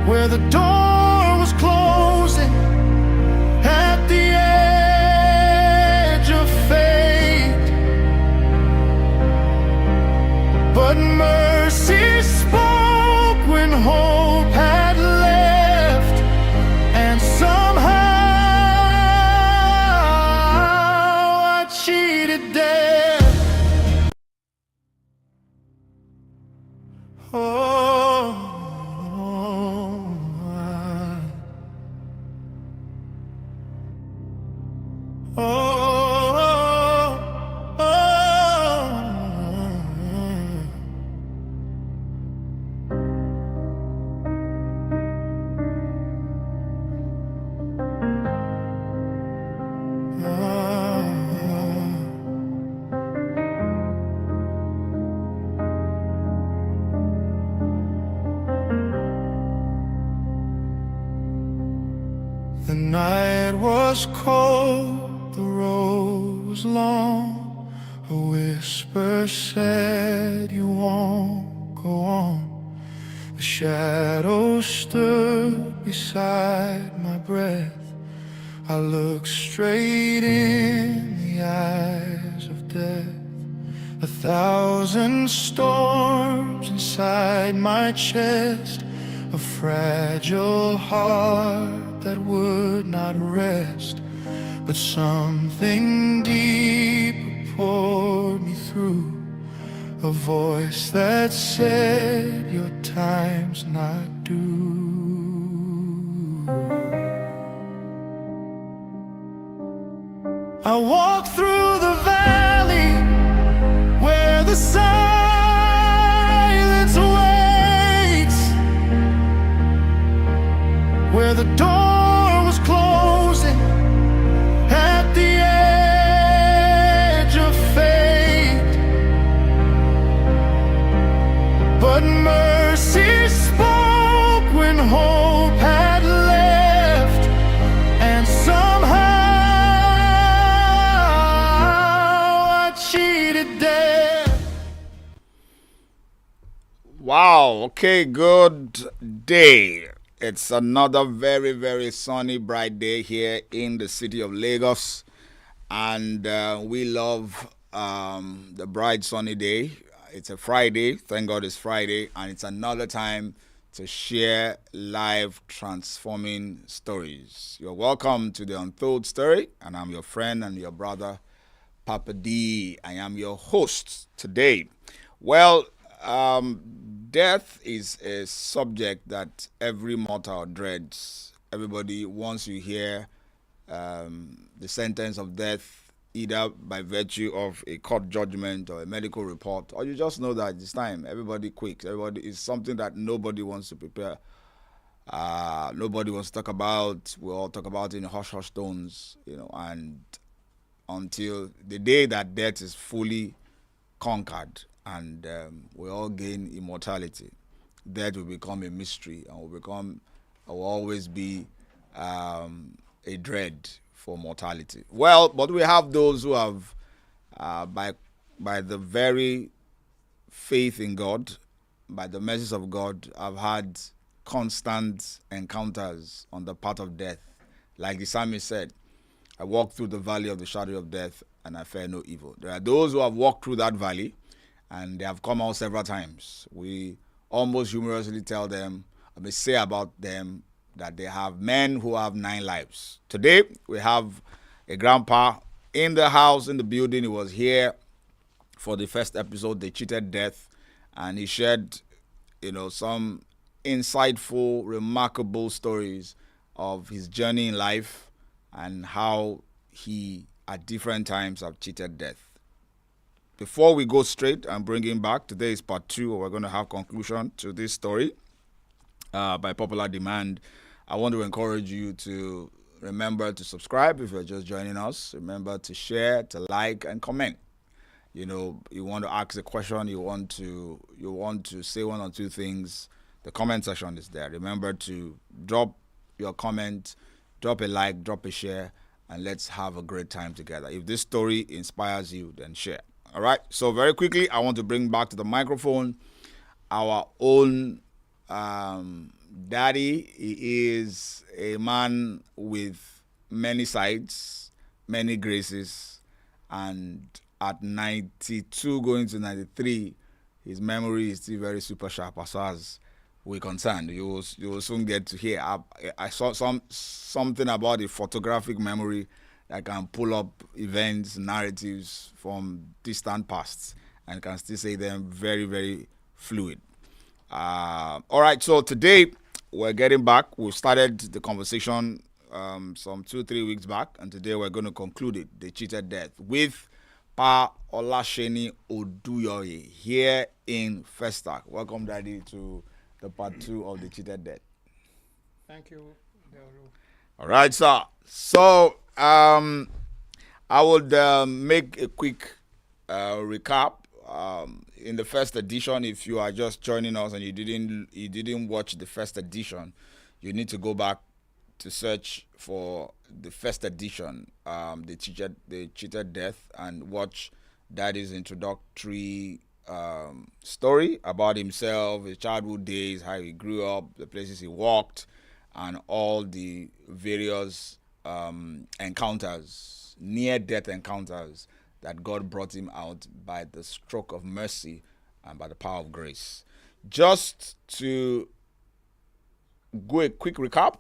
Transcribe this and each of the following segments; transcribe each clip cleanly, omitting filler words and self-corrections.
where the door was closing at the edge of fate, but mercy spoke when hope had left, and somehow I cheated death. Oh, the night was cold, the road was long. A whisper said, "You won't go on." The shadow stood beside my breath. I looked straight in the eyes of death. 1,000 storms inside my chest, a fragile heart that would not rest, but something deep poured me through, a voice that said, "Your time's not due." I walked through the valley where the silence waits, where the door was closing at the edge of fate, but mercy spoke when hope had left, and somehow I cheated death. Wow, okay, good day. It's another very, very sunny, bright day here in the city of Lagos. And we love the bright, sunny day. It's a Friday. Thank God it's Friday. And it's another time to share live, transforming stories. You're welcome to the Untold story. And I'm your friend and your brother, Papa D. I am your host today. Well, death is a subject that every mortal dreads. Everybody, once you hear the sentence of death, either by virtue of a court judgment or a medical report, or you just know that it's time, everybody quakes. Everybody is something that nobody wants to prepare. Nobody wants to talk about. We all talk about it in hush hush tones, and until the day that death is fully conquered and we all gain immortality, death will become a mystery and will always be a dread for mortality. Well, but we have those who have, by the very faith in God, by the mercies of God, have had constant encounters on the path of death. Like the psalmist said, "I walked through the valley of the shadow of death, and I fear no evil." There are those who have walked through that valley, and they have come out several times. We almost humorously tell them, I may say about them, that they have men who have 9 lives. Today, we have a grandpa in the house, in the building. He was here for the first episode, They Cheated Death, and he shared, some insightful, remarkable stories of his journey in life and how he, at different times, have cheated death. Before we go straight and bring him back, today is part 2, we're going to have conclusion to this story by popular demand. I want to encourage you to remember to subscribe if you're just joining us. Remember to share, to like, and comment. You want to ask a question, you want to say one or two things, the comment section is there. Remember to drop your comment, drop a like, drop a share, and let's have a great time together. If this story inspires you, then share. All right. So very quickly, I want to bring back to the microphone our own Daddy is a man with many sides, many graces, and at 92 going to 93, his memory is still very super sharp as far as we're concerned. You will soon get to hear. I saw something about the photographic memory that can pull up events, narratives from distant past, and can still say them very, very fluid. All right, so today we're getting back. We started the conversation some 2-3 weeks back, and today we're going to conclude it, the cheated death, with Pa Olaseni Oduyoye here in Festac. Welcome, Daddy, to the part 2 of the cheated death. Thank you, Deolu. All right, sir. So I would make a quick recap. In the first edition, if you are just joining us and you didn't watch the first edition, you need to go back to search for the first edition, the cheated death, and watch Daddy's introductory story about himself, his childhood days, how he grew up, the places he walked, and all the various encounters, near-death encounters that God brought him out by the stroke of mercy and by the power of grace. Just to go a quick recap,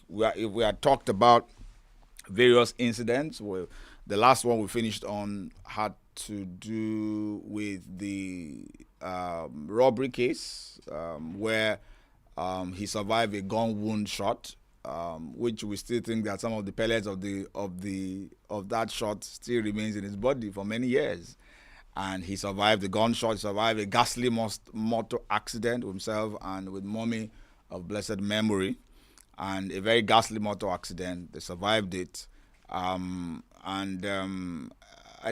we had talked about various incidents. The last one we finished on had to do with the robbery case where he survived a gun wound shot, which we still think that some of the pellets of that shot still remains in his body for many years. And he survived the gunshot, he survived a ghastly motor accident with himself and with mommy of blessed memory, and a very ghastly motor accident. They survived it. I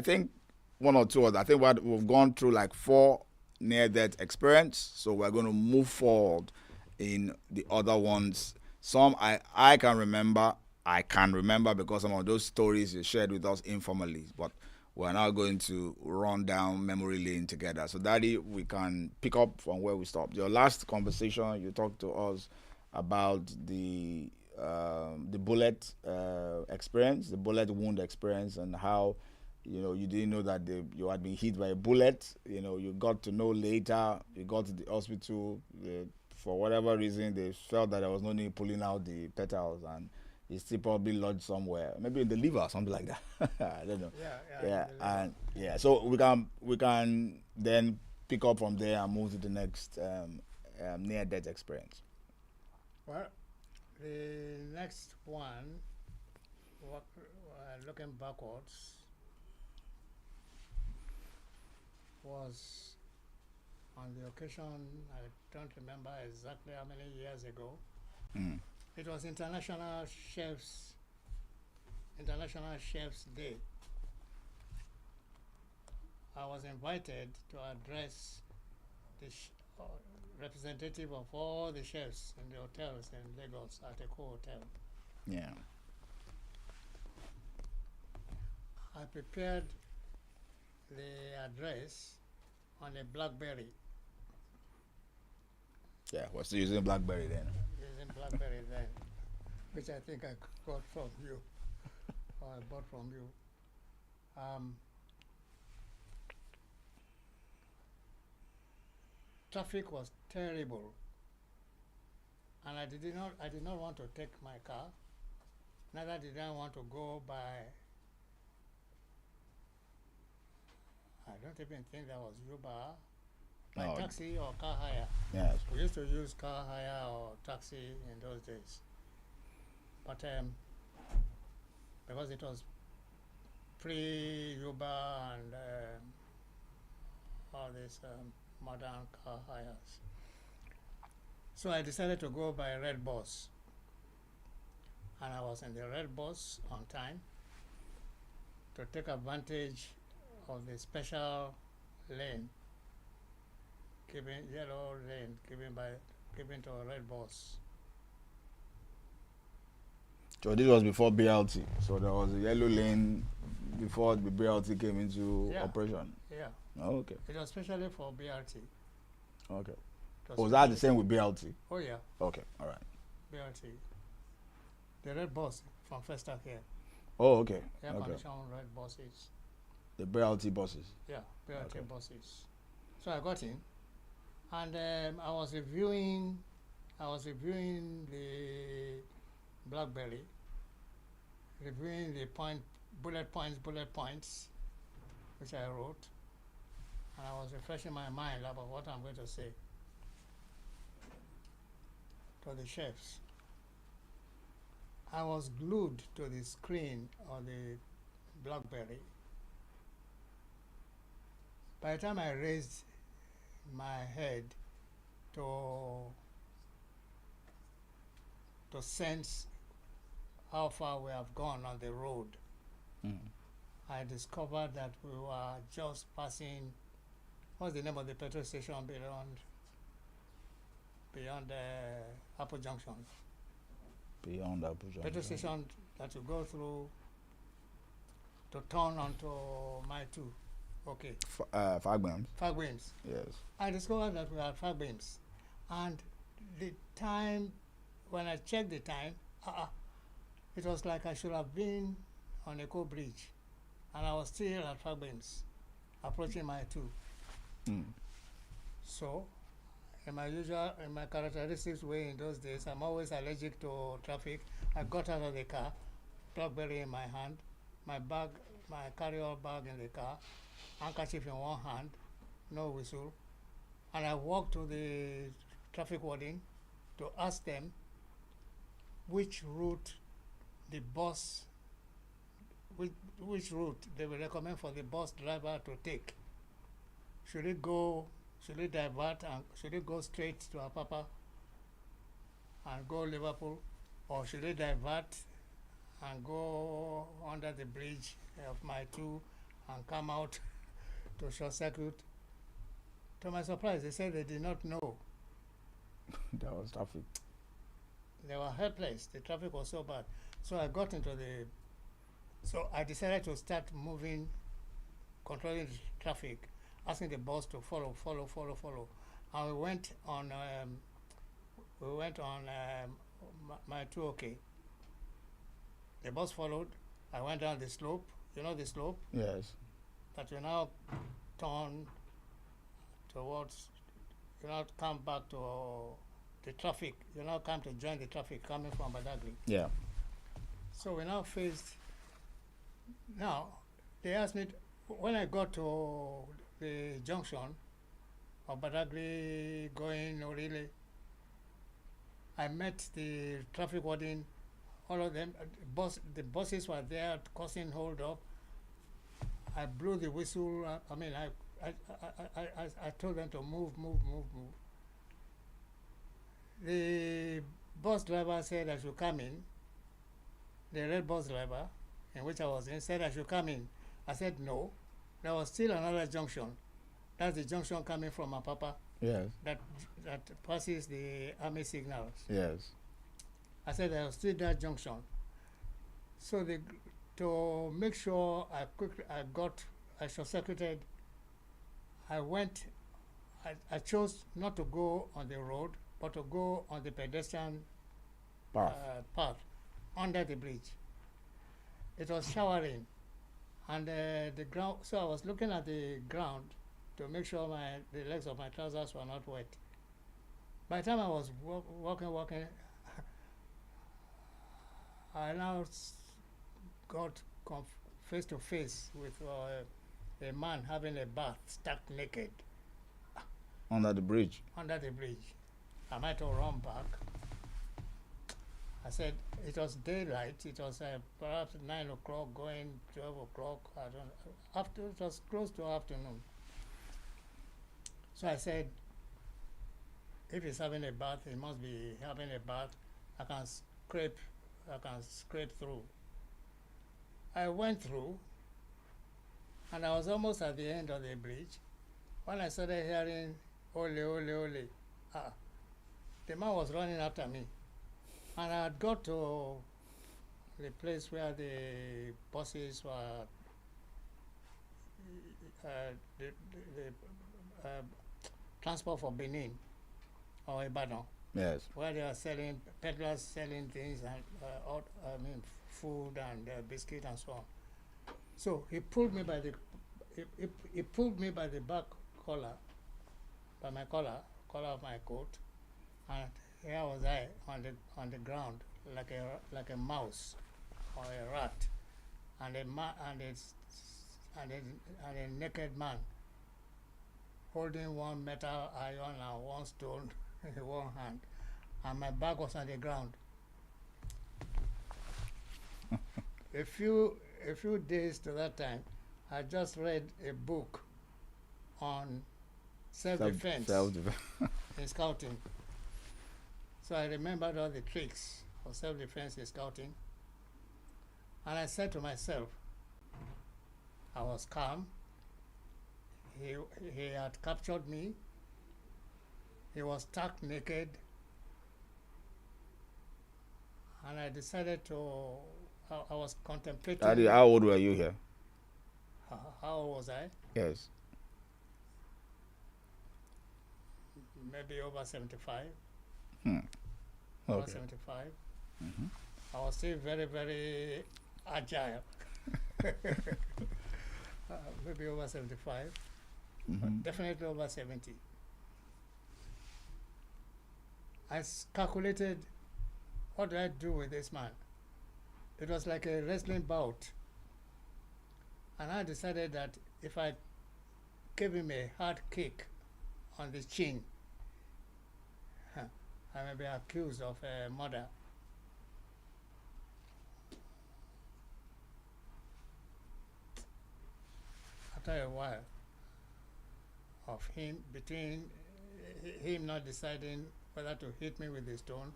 think one or two others. I think we've gone through like 4 near-death experience, so we're going to move forward in the other ones. Some I can remember. I can remember because some of those stories you shared with us informally, but we're now going to run down memory lane together. So, Daddy, we can pick up from where we stopped. Your last conversation, you talked to us about the bullet experience, the bullet wound experience, and how you didn't know that you had been hit by a bullet. You got to know later. You got to the hospital. For whatever reason, they felt that there was no need pulling out the petals, and it's still probably lodged somewhere, maybe in the liver or something like that. I don't know. Yeah. So we can then pick up from there and move to the next near-death experience. Well, the next one, looking backwards, was on the occasion, I don't remember exactly how many years ago. It was International Chefs Day. I was invited to address the representative of all the chefs in the hotels in Lagos at a hotel. Yeah. I prepared the address on a BlackBerry. Yeah, we're still using BlackBerry then. Using BlackBerry then, which I think I got from you, or I bought from you. Traffic was terrible, and I did not want to take my car. Neither did I want to go by. I don't even think there was Uber. By taxi or car hire. Yes. We used to use car hire or taxi in those days. But because it was pre-Uber and all these modern car hires. So I decided to go by Red Bus. And I was in the Red Bus on time to take advantage of the special lane, yellow lane given to a Red Bus. So this was before BLT. So there was a yellow lane before the BLT came into operation. Yeah. Oh, okay. It was especially for BRT. Okay. Was that the same with BLT? Oh yeah, Okay, all right. BLT. The red bus from Festac here. Oh, okay. Air Okay. conditioned red buses. The BLT buses. Yeah, BLT Okay. buses. So I got in, and I was reviewing the BlackBerry, reviewing the bullet points, which I wrote, and I was refreshing my mind about what I'm going to say to the chefs. I was glued to the screen of the BlackBerry. By the time I raised my head to sense how far we have gone on the road, I discovered that we were just passing. What's the name of the petrol station beyond Apple Junction? Beyond Abuja. Petrol station that you go through to turn onto my two. Okay. Fagbams. Fagbins. Yes. I discovered that we had Fagbins, and the time when I checked the time, it was like I should have been on Echo Bridge, and I was still at Fagbins, approaching my two. So, in my characteristics way in those days, I'm always allergic to traffic. I got out of the car, BlackBerry in my hand, my carry-on bag in the car, handkerchief in one hand, no whistle, and I walked to the traffic warden to ask them which route the bus, which route they will recommend for the bus driver to take. Should it divert, and should it go straight to Apapa and go Liverpool, or should it divert and go under the bridge of my two and come out to short circuit? To my surprise, they said they did not know. That was traffic. They were helpless. The traffic was so bad. So I got into so I decided to start moving, controlling the traffic, asking the bus to follow. And we went on my two okay. The bus followed. I went down the slope. You know the slope? Yes. That you now turn towards, you now come back to the traffic. You now come to join the traffic coming from Badagry. Yeah. So we now faced. Now, they asked me, when I got to the junction of Badagry going Orile, I met the traffic warden, all of them. The buses were there causing hold up. I blew the whistle. I told them to move. The bus driver said I should come in. The red bus driver, in which I was in, said I should come in. I said no. There was still another junction. That's the junction coming from Apapa. Yes. That passes the army signals. Yes. I said there was still that junction. So to make sure I short-circuited, I chose not to go on the road, but to go on the pedestrian path under the bridge. It was showering, and the ground. So I was looking at the ground to make sure the legs of my trousers were not wet. By the time I was walking, I now got face to face with a man having a bath, stuck naked. Under the bridge. Under the bridge. I might have run back. I said it was daylight. It was perhaps 9 o'clock, going 12 o'clock. I don't know. After it was close to afternoon. So I said, if he's having a bath, he must be having a bath. I can scrape through. I went through, and I was almost at the end of the bridge when I started hearing ole, ole, ole. The man was running after me. And I had got to the place where the buses were, the transport for Benin. or Ibadan, Yes. where they are selling, peddlers selling things and food and biscuit and so on. So he pulled me by the he pulled me by the back collar, by my collar of my coat, and here was I on the ground like a mouse or a rat, and a naked man holding one metal iron and one stone in one hand, and my back was on the ground. a few days to that time, I just read a book on self-defense in scouting. So I remembered all the tricks of self-defense in scouting, and I said to myself, I was calm. He had captured me. He was stark naked, and I decided to. I was contemplating. How old were you here? How old was I? Yes. Maybe over 75. Okay. Over 75. Mm-hmm. I was still very, very agile. Maybe over 75. Mm-hmm. Definitely over 70. I calculated, what do I do with this man? It was like a wrestling bout. And I decided that if I gave him a hard kick on the chin, I may be accused of murder. After a while of between him not deciding whether to hit me with the stone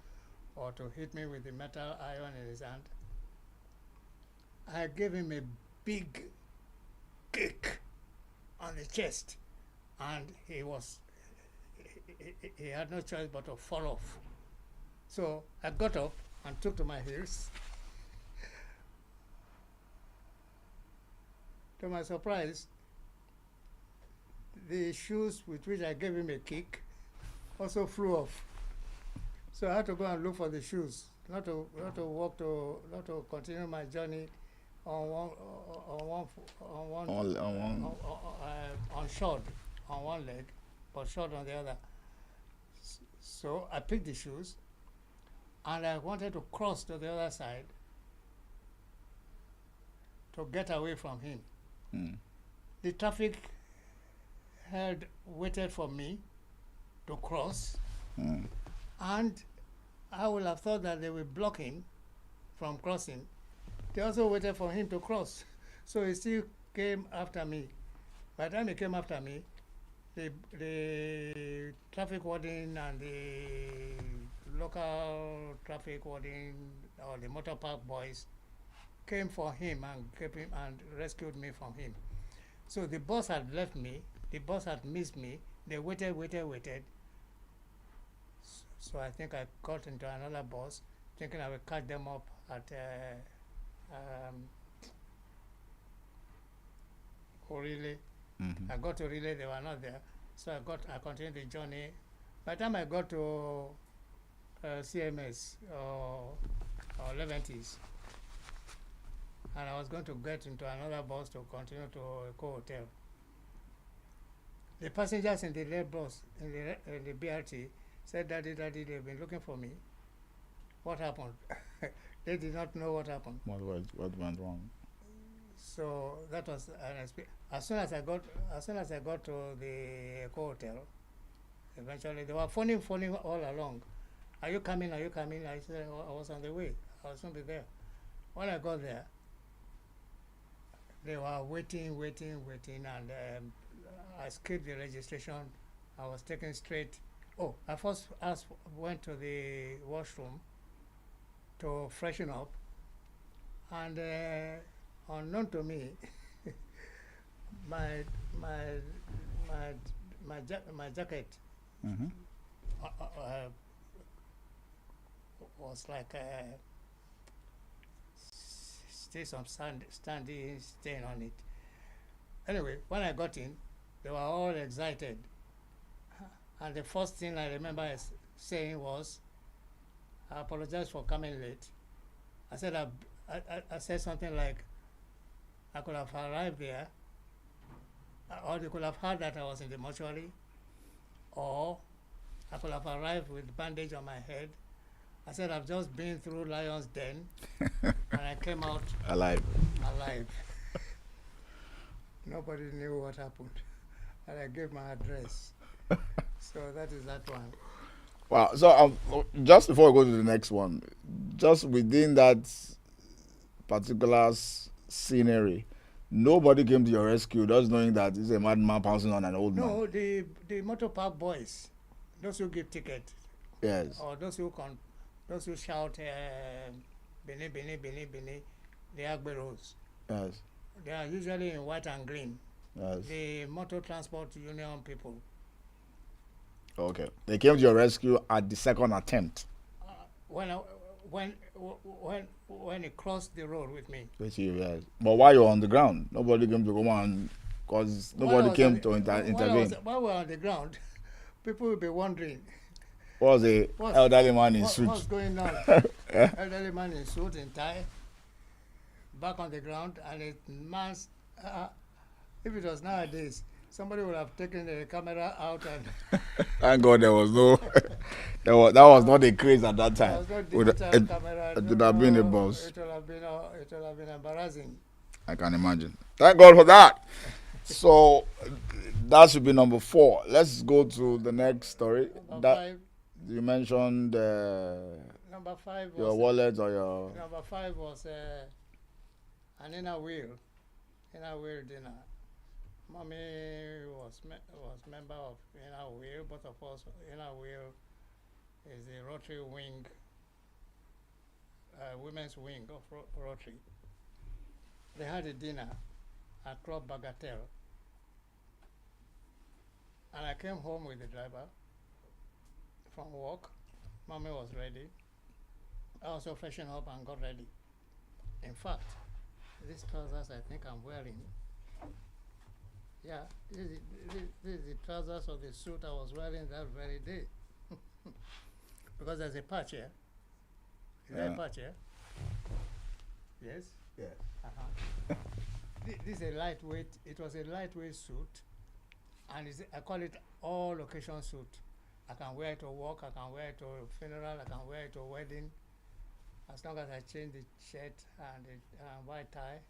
or to hit me with the metal iron in his hand, I gave him a big kick on the chest, and he had no choice but to fall off. So I got up and took to my heels. To my surprise, the shoes with which I gave him a kick also flew off. So I had to go and look for the shoes, not to continue my journey on short on one leg, but short on the other. So I picked the shoes, and I wanted to cross to the other side to get away from him. Mm. The traffic had waited for me to cross, and I would have thought that they were blocking from crossing. They also waited for him to cross, so he still came after me. By the time he came after me, the traffic warden and the local traffic warden or the motor park boys came for him and kept him and rescued me from him. So the bus had left me, the bus had missed me. They waited. So I think I got into another bus, thinking I would catch them up at Orile. Mm-hmm. I got to Orile, they were not there. So I continued the journey. By the time I got to CMS or Leventis, and I was going to get into another bus to continue to Eco Hotel, the passengers in the red bus, in the BRT, said, Daddy, they've been looking for me. What happened? They did not know what happened. What went wrong? So that was an experience. As soon as I got to the Eco Hotel, eventually they were phoning all along. Are you coming? I said, I was on the way. I was going to be there. When I got there, they were waiting, and I skipped the registration. I was taken straight. Oh, I first went to the washroom to freshen up, and unknown to me, my jacket Mm-hmm. was like still some standing stain on it. Anyway, when I got in, they were all excited, and the first thing I remember is saying was, I apologize for coming late. I said I said something like, I could have arrived there, or they could have heard that I was in the mortuary, or I could have arrived with bandage on my head. I said I've just been through lion's den, and I came out Alive. alive. Nobody knew what happened, and I gave my address. So that is that one. Wow. So just before we go to the next one, just within that particular scenery, nobody came to your rescue, just knowing that it's a madman pouncing on an old man. No, the motor park boys, those who give ticket, Yes. or those who shout, Bini, Bini, Bini, Bini, the Agberos. Yes. They are usually in white and green. Yes. The Motor Transport Union people. Okay. They came to your rescue at the second attempt. When he crossed the road with me. With you, yes. But while you're on the ground, nobody came to come on, because nobody came to intervene. While we're on the ground, people will be wondering. What was the elderly man in suit? What's going on? Elderly man in suit and tie, back on the ground, and it man's. If it was nowadays, somebody would have taken the camera out and. Thank God there was no. that was not a craze at that time. There was no digital camera. It would have been a buzz. It would have been embarrassing. I can imagine. Thank God for that. So that should be number 4. Let's go to the next story. Number 5. You mentioned Number 5 was your wallet or your. Number 5 was an inner wheel dinner. Mommy was member of inner wheel. Both of us, inner wheel is the Rotary wing, women's wing of Rotary. They had a dinner at Club Bagatelle, and I came home with the driver from work. Mommy was ready. I also freshened up and got ready. In fact, these trousers I think I'm wearing. Yeah, this is the trousers of the suit I was wearing that very day. Because there's a patch here. Is there a patch here? Yes? Yes. Uh-huh. This is a lightweight, it was a lightweight suit, and I call it all occasion suit. I can wear it to work, I can wear it to a funeral, I can wear it to a wedding, as long as I change the shirt and the white tie,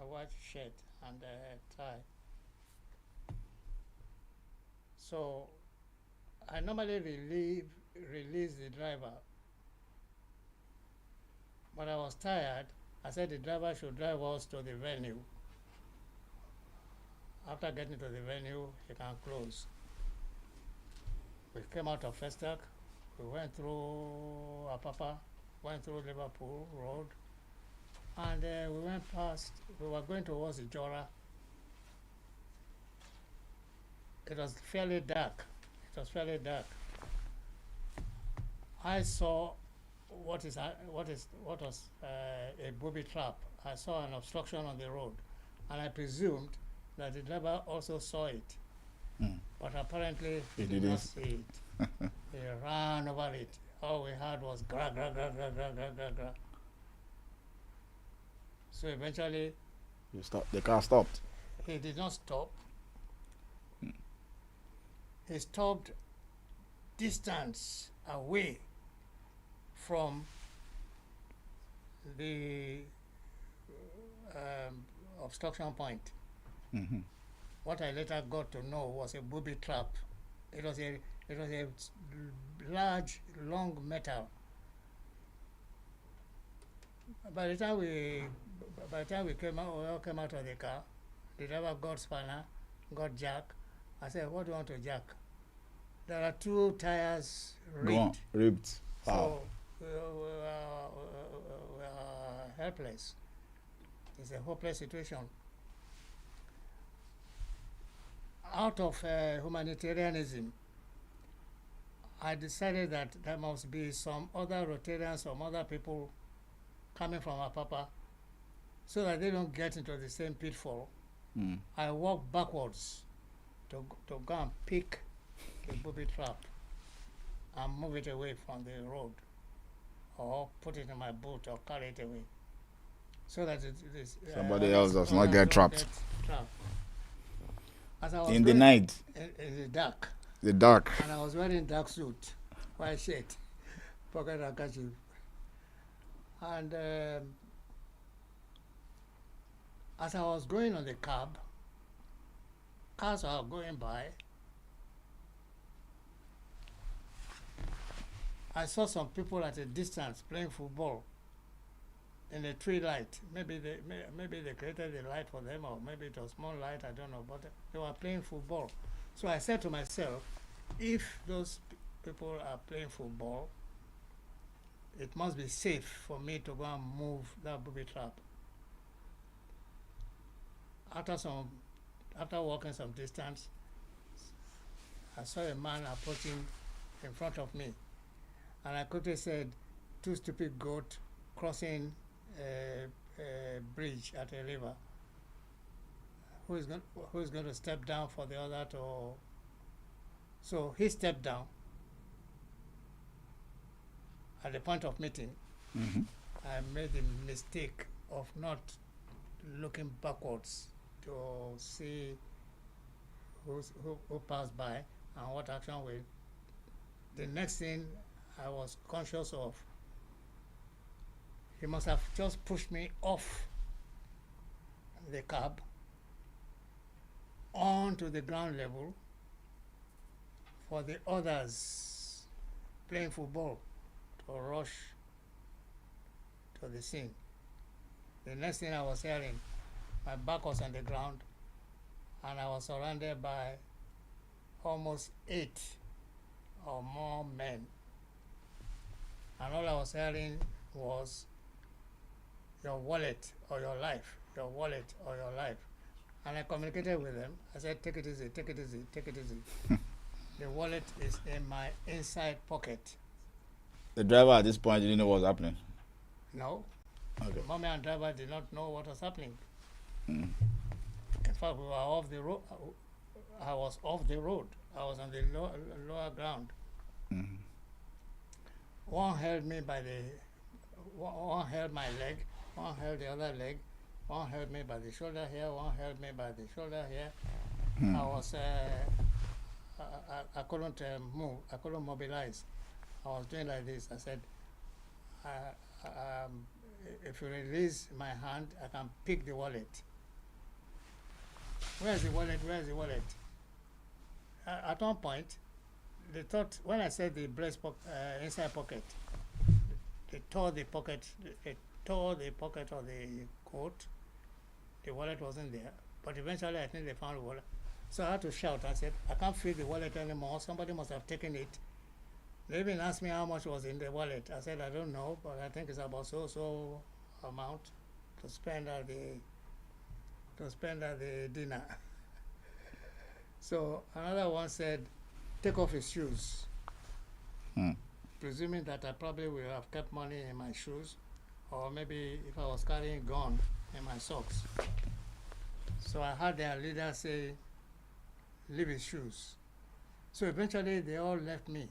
a white shirt and a tie. So I normally release the driver, but I was tired. I said the driver should drive us to the venue. After getting to the venue, he can close. We came out of Festac, we went through Apapa, went through Liverpool Road, and we went past, we were going towards the Jora. It was fairly dark. I saw what was a booby trap. I saw an obstruction on the road, and I presumed that the driver also saw it. But apparently he did not see it. He ran over it. All we heard was gra gra gra gra gra gra gra gra. So eventually The car stopped. he did not stop. He stopped distance away from the obstruction point. Mm-hmm. What I later got to know was a booby trap. It was a large, long metal. By the time we came out, we all came out of the car. The driver got spanner, got jack. I said, "What do you want to jack?" There are 2 tires Ripped. Wow. So we are helpless. It's a hopeless situation. Out of humanitarianism, I decided that there must be some other Rotarians, some other people coming from Apapa, so that they don't get into the same pitfall. I walked backwards to go and pick the booby trap. and move it away from the road, or put it in my boot or carry it away, so that Somebody else does not others get don't trapped. get trapped. As I was In the going night, in the dark, the dark. and I was wearing dark suit, white shirt, pocket handkerchief, and as I was going on the cab, cars were going by. I saw some people at a distance playing football in a tree light. Maybe they created a light for them, or maybe it was moonlight, I don't know, but they were playing football. So I said to myself, if those people are playing football, it must be safe for me to go and move that booby trap. After walking some distance, I saw a man approaching in front of me, and I quickly said, two stupid goats crossing a bridge at a river. Who is going to step down for the other to? So he stepped down at the point of meeting. Mm-hmm. I made the mistake of not looking backwards to see who passed by and what action we. The next thing I was conscious of, he must have just pushed me off the cab onto the ground level for the others playing football to rush to the scene. The next thing I was hearing, my back was on the ground, and I was surrounded by almost 8 or more men. And all I was hearing was, your wallet or your life, your wallet or your life. And I communicated with them. I said, take it easy, take it easy, take it easy. The wallet is in my inside pocket. The driver at this point didn't know what was happening. No. Okay. The mommy and driver did not know what was happening. Mm. In fact, we were off the road. I was off the road. I was on the lower ground. Mm. One held me by one held my leg, one held the other leg, one held me by the shoulder here, one held me by the shoulder here. Mm. I was, I couldn't move, I couldn't mobilize. I was doing like this. I said, if you release my hand, I can pick the wallet. Where's the wallet? Where's the wallet? At one point, they thought, when I said the inside pocket, they tore the pocket of the coat. The wallet wasn't there, but eventually I think they found the wallet. So I had to shout. I said, I can't feel the wallet anymore. Somebody must have taken it. They even asked me how much was in the wallet. I said, I don't know, but I think it's about so amount to spend at the dinner. So another one said, take off his shoes. Mm. Presuming that I probably would have kept money in my shoes, or maybe if I was carrying a gun in my socks. So I had their leader say, leave his shoes. So eventually they all left me.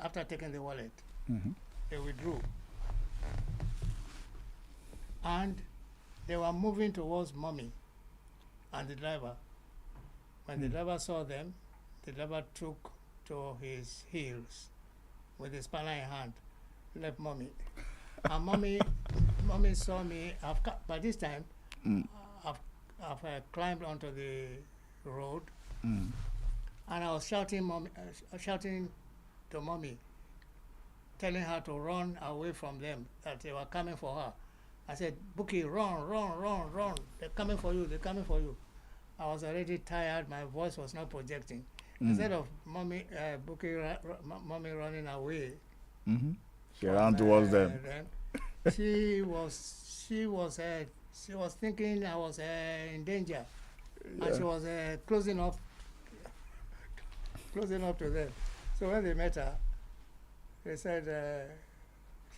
After taking the wallet, Mm-hmm. they withdrew. And they were moving towards mommy and the driver. When the driver saw them, the driver took to his heels with his spanner in hand, left mommy. And mommy saw me. By this time, I've climbed onto the road, Mm. and I was shouting to mommy, telling her to run away from them, that they were coming for her. I said, Bookie, run, run, run, run. They're coming for you, they're coming for you. I was already tired, my voice was not projecting. Instead of mommy running away, Mm-hmm. She ran towards them. she was thinking I was in danger, and she was closing up to them. So when they met her, they said,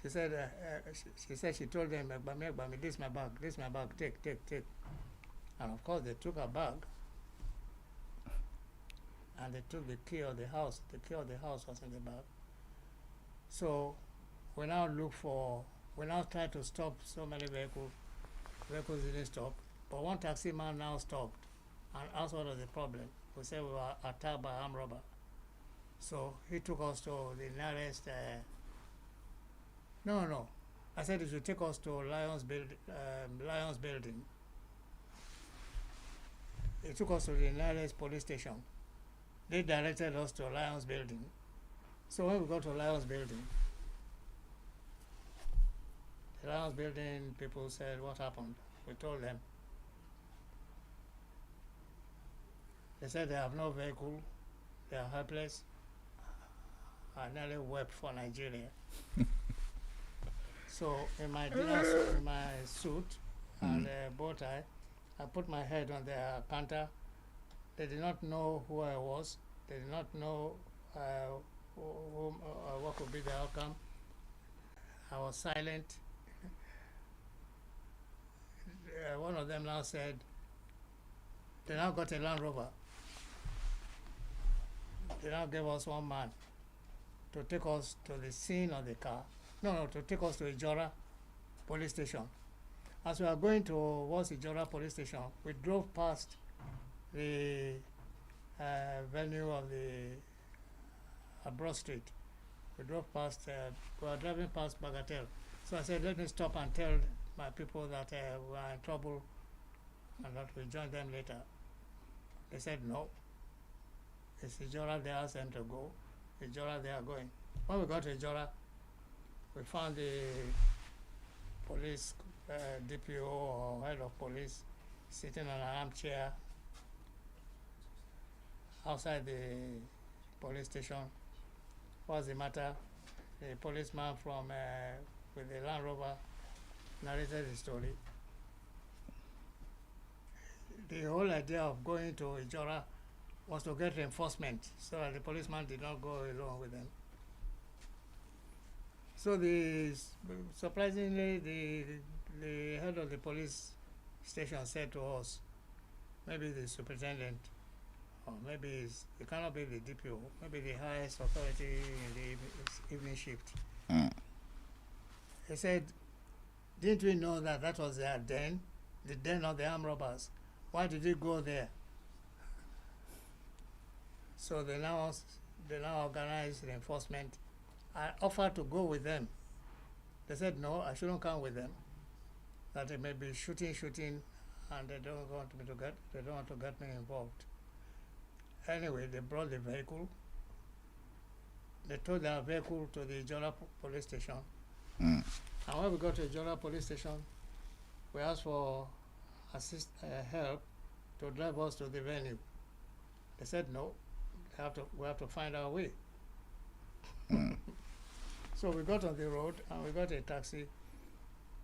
she told them, Egbami, this is my bag, take. And of course they took her bag. and they took the key of the house. The key of the house was in the bag. So we now try to stop so many vehicles. Vehicles didn't stop, but one taxi man now stopped and asked what was the problem. We said we were attacked by armed robber. So he took us to the nearest. No. I said he should take us to Lions Building. He took us to the nearest police station. They directed us to Lions Building. So when we got to Lions Building, the Lions Building people said, "What happened?" We told them. They said they have no vehicle, they are helpless. I nearly wept for Nigeria. So in my suit and bow tie, I put my head on their counter. They did not know who I was. They did not know what could be the outcome. I was silent. One of them now said, they now got a Land Rover. They now gave us one man to take us to the scene of the car. No, to take us to Ijora police station. As we are going towards Ijora police station, we drove past the venue of the Broad Street. We drove past, we were driving past Bagatelle. So I said, let me stop and tell my people that we are in trouble and that we'll join them later. They said, no. It's Ijora, they asked them to go. Ijora, they are going. When we got to Ijora, we found the police DPO or head of police sitting on an armchair outside the police station. What's the matter? The policeman from with the Land Rover narrated the story. The whole idea of going to Ijora was to get reinforcement so that the policeman did not go along with them. So surprisingly, the head of the police station said to us, maybe the superintendent, or maybe it cannot be the DPO, maybe the highest authority in the evening shift. He said, didn't we know that was their den, the den of the armed robbers? Why did you go there? So they now organized reinforcement. I offered to go with them. They said, no, I shouldn't come with them. That they may be shooting, and they don't want to get me involved. Anyway, they brought the vehicle. They towed their vehicle to the Ijora police station. And when we got to Ijora police station, we asked for help to drive us to the venue. They said, no, we have to find our way. So we got on the road and we got a taxi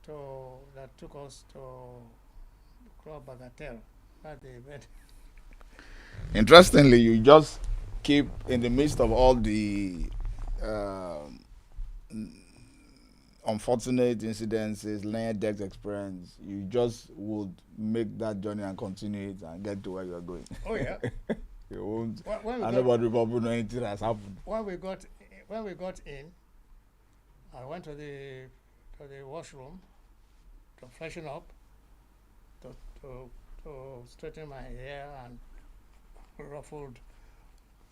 that took us to Club Bagatelle at the event. Interestingly, you just keep in the midst of all the unfortunate incidences, near death experience, you just would make that journey and continue it and get to where you're going. Oh yeah. You won't. And nobody will know anything has happened. When we got in, I went to the washroom to freshen up, to straighten my hair and ruffled.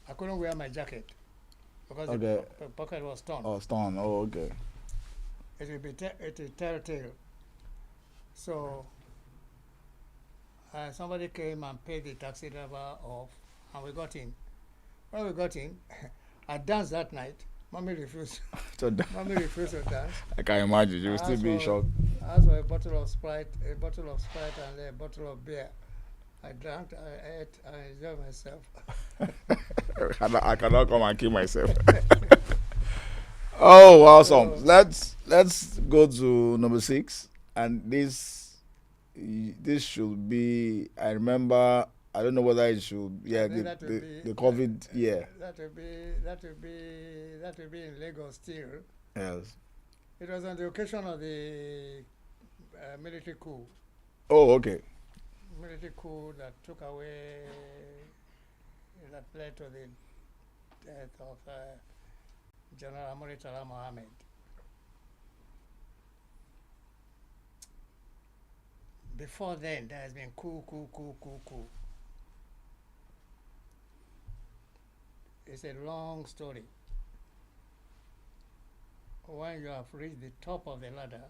I couldn't wear my jacket because the pocket was torn. Oh, torn. Oh, okay. It will telltale. So somebody came and paid the taxi driver off, and we got in. When we got in, I danced that night. Mommy refused. Mommy refused to dance. I can imagine. You will still be in shock. I asked for a bottle of Sprite, and a bottle of beer. I drank, I ate, I enjoyed myself. I cannot come and kill myself. Oh, awesome. So, let's go to number 6. And this should be, I remember, I don't know whether it should, the COVID, yeah. That will be in Lagos still. Yes. It was on the occasion of the military coup. Oh, okay. Military coup that took away that led to the death of General Muritala Mohammed. Before then, there has been coup. It's a long story. When you have reached the top of the ladder,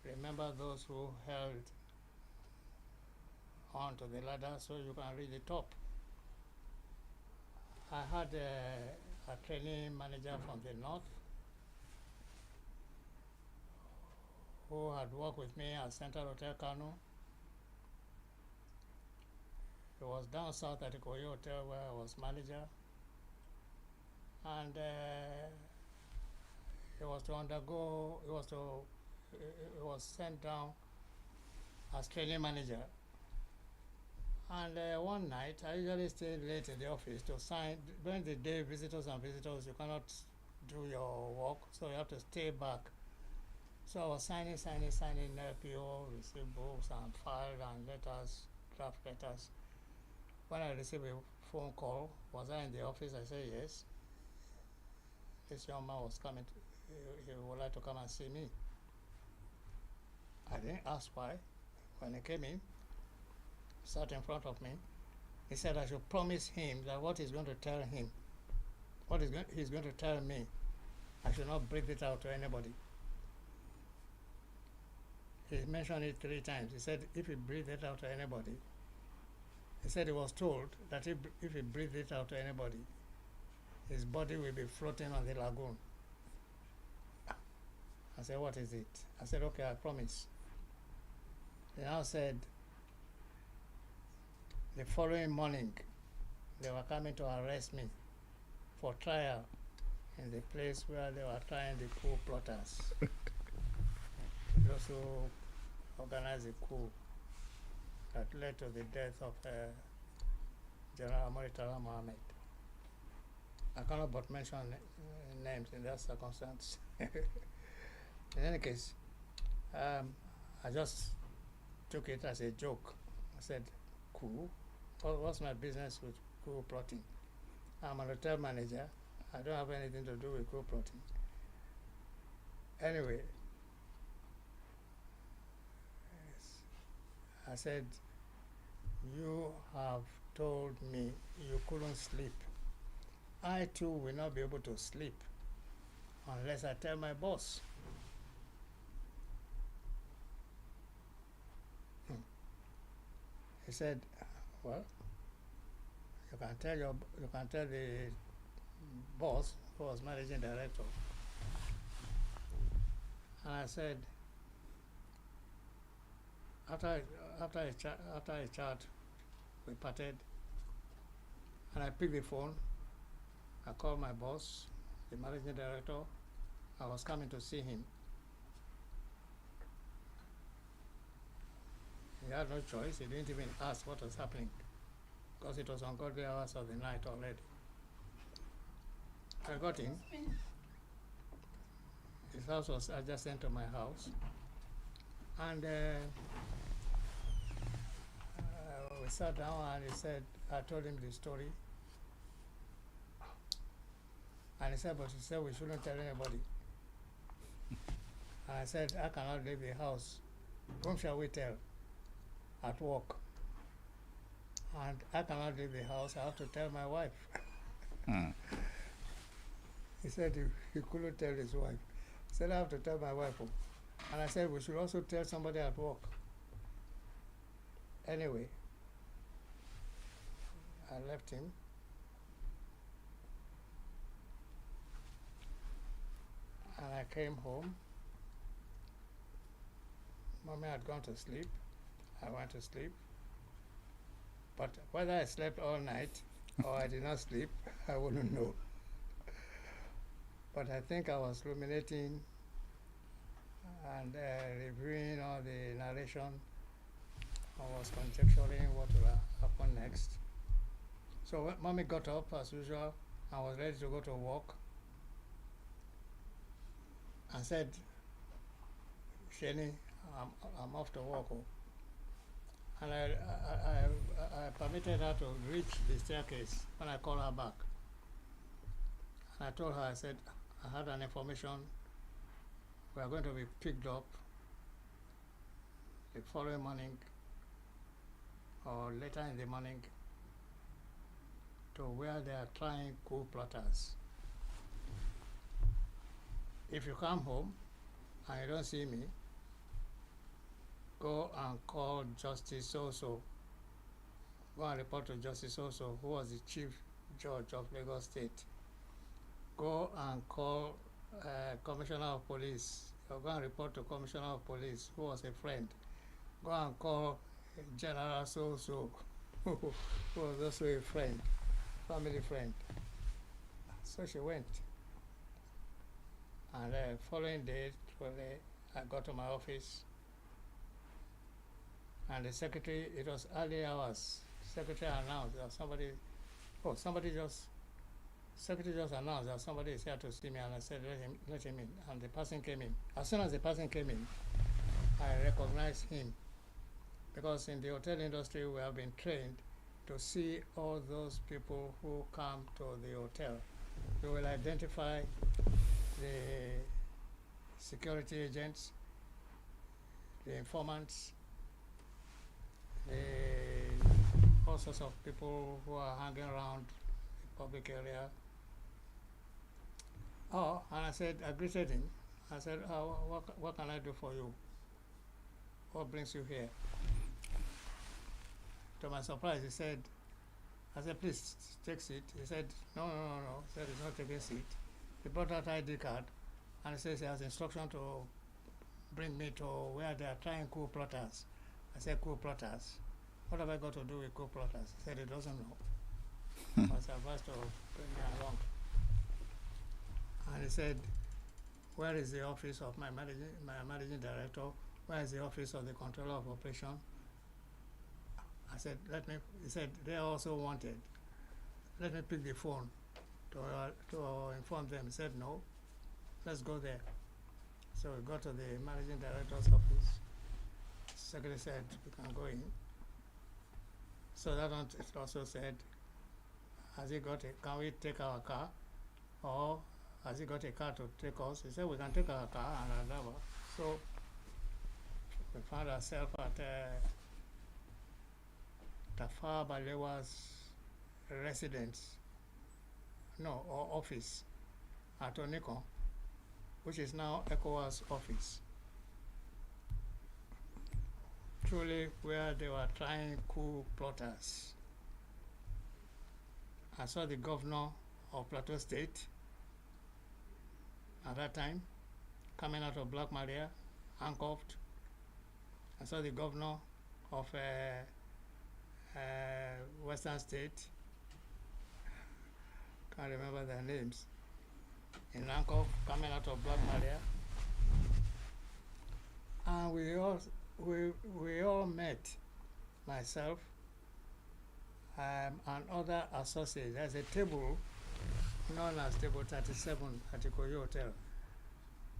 remember those who held onto the ladder so you can reach the top. I had a training manager from the north who had worked with me at Central Hotel Kano. He was down south at the Koyi Hotel where I was manager. And he was sent down as training manager. And one night, I usually stay late in the office to sign. During the day, visitors, you cannot do your work, so you have to stay back. So I was signing LPO, receive books and file and letters, draft letters. When I received a phone call, was I in the office? I said yes. This young man was coming, he would like to come and see me. I didn't ask why. When he came in, sat in front of me, he said I should promise him that what he's going to tell him, he's going to tell me, I should not breathe it out to anybody. He mentioned it 3 times. He said if he breathed it out to anybody, he said he was told that if he breathed it out to anybody, his body will be floating on the lagoon. I said, what is it? I said, okay, I promise. He now said, the following morning, they were coming to arrest me for trial in the place where they were trying the coup plotters. Those who organized the coup that led to the death of General Muritala Mohammed. I cannot but mention names in that circumstance. In any case, I just took it as a joke. I said, coup? What's my business with coup plotting? I'm a hotel manager. I don't have anything to do with coup plotting. Anyway, I said, you have told me you couldn't sleep. I too will not be able to sleep unless I tell my boss. He said, well, you can tell the boss who was managing director. And I said, after a chat, we parted, and I picked the phone. I called my boss, the managing director. I was coming to see him. He had no choice. He didn't even ask what was happening because it was ungodly hours of the night already. I got him. His house was adjacent to my house. And we sat down and he said, I told him the story. And he said, but you said we shouldn't tell anybody. And I said, I cannot leave the house. Whom shall we tell? At work. And I cannot leave the house. I have to tell my wife. He said he couldn't tell his wife. He said, I have to tell my wife. And I said, we should also tell somebody at work. Anyway, I left him. And I came home. Mommy had gone to sleep. I went to sleep. But whether I slept all night or I did not sleep, I wouldn't know. But I think I was ruminating and reviewing all the narration. I was conjecturing what will happen next. So when Mommy got up as usual and was ready to go to work and said, Sheni, I'm off to work. And I permitted her to reach the staircase when I called her back. And I told her, I said, I had an information we are going to be picked up the following morning or later in the morning to where they are trying coup plotters. If you come home and you don't see me, go and call Justice So-so. Go and report to Justice So-so, who was the Chief Judge of Lagos State. Go and call Commissioner of Police. Or go and report to Commissioner of Police, who was a friend. Go and call General So-so, who was also a friend, family friend. So she went. And the following day, I got to my office, and the secretary, it was early hours, secretary announced that secretary just announced that somebody is here to see me, and I said, let him in, and the person came in. As soon as the person came in, I recognized him, because in the hotel industry, we have been trained to see all those people who come to the hotel. We will identify the security agents, the informants, all sorts of people who are hanging around the public area. Oh, and I greeted him. I said, what can I do for you? What brings you here? To my surprise, I said, please take seat. He said, no. He said, he's not taking seat. He brought out ID card, and he says he has instruction to bring me to where they are trying coup plotters. I said, coup plotters? What have I got to do with coup plotters? He said he doesn't know. I was advised to bring me along. And he said, where is the office of my managing director? Where is the office of the controller of operation? I said, he said, they are also wanted. Let me pick the phone to inform them. He said, no, let's go there. So we got to the managing director's office. Secretary said, we can go in. So that one also said, can we take our car? Or has he got a car to take us? He said, we can take our car and our driver. So we found ourselves at Tafawa Balewa's office at Oniko, which is now ECOWAS office. Truly where they were trying coup plotters. I saw the governor of Plateau State at that time coming out of Black Maria, handcuffed. I saw the governor of Western State, can't remember their names, in handcuff, coming out of Black Maria. And we all met, myself and other associates. There's a table known as Table 37 at the Ikoyi Hotel,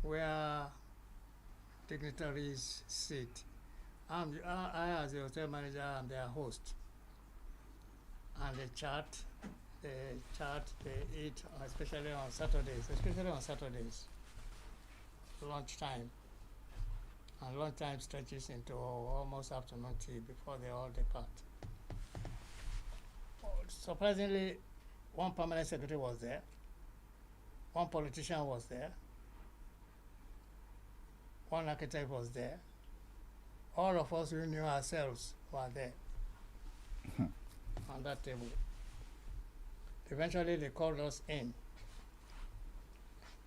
where dignitaries sit. I, as the hotel manager, am their host. And they chat, they eat, especially on Saturdays, lunchtime. And lunchtime stretches into almost afternoon tea before they all depart. Surprisingly, one permanent secretary was there, one politician was there, one architect was there. All of us who knew ourselves were there on that table. Eventually, they called us in,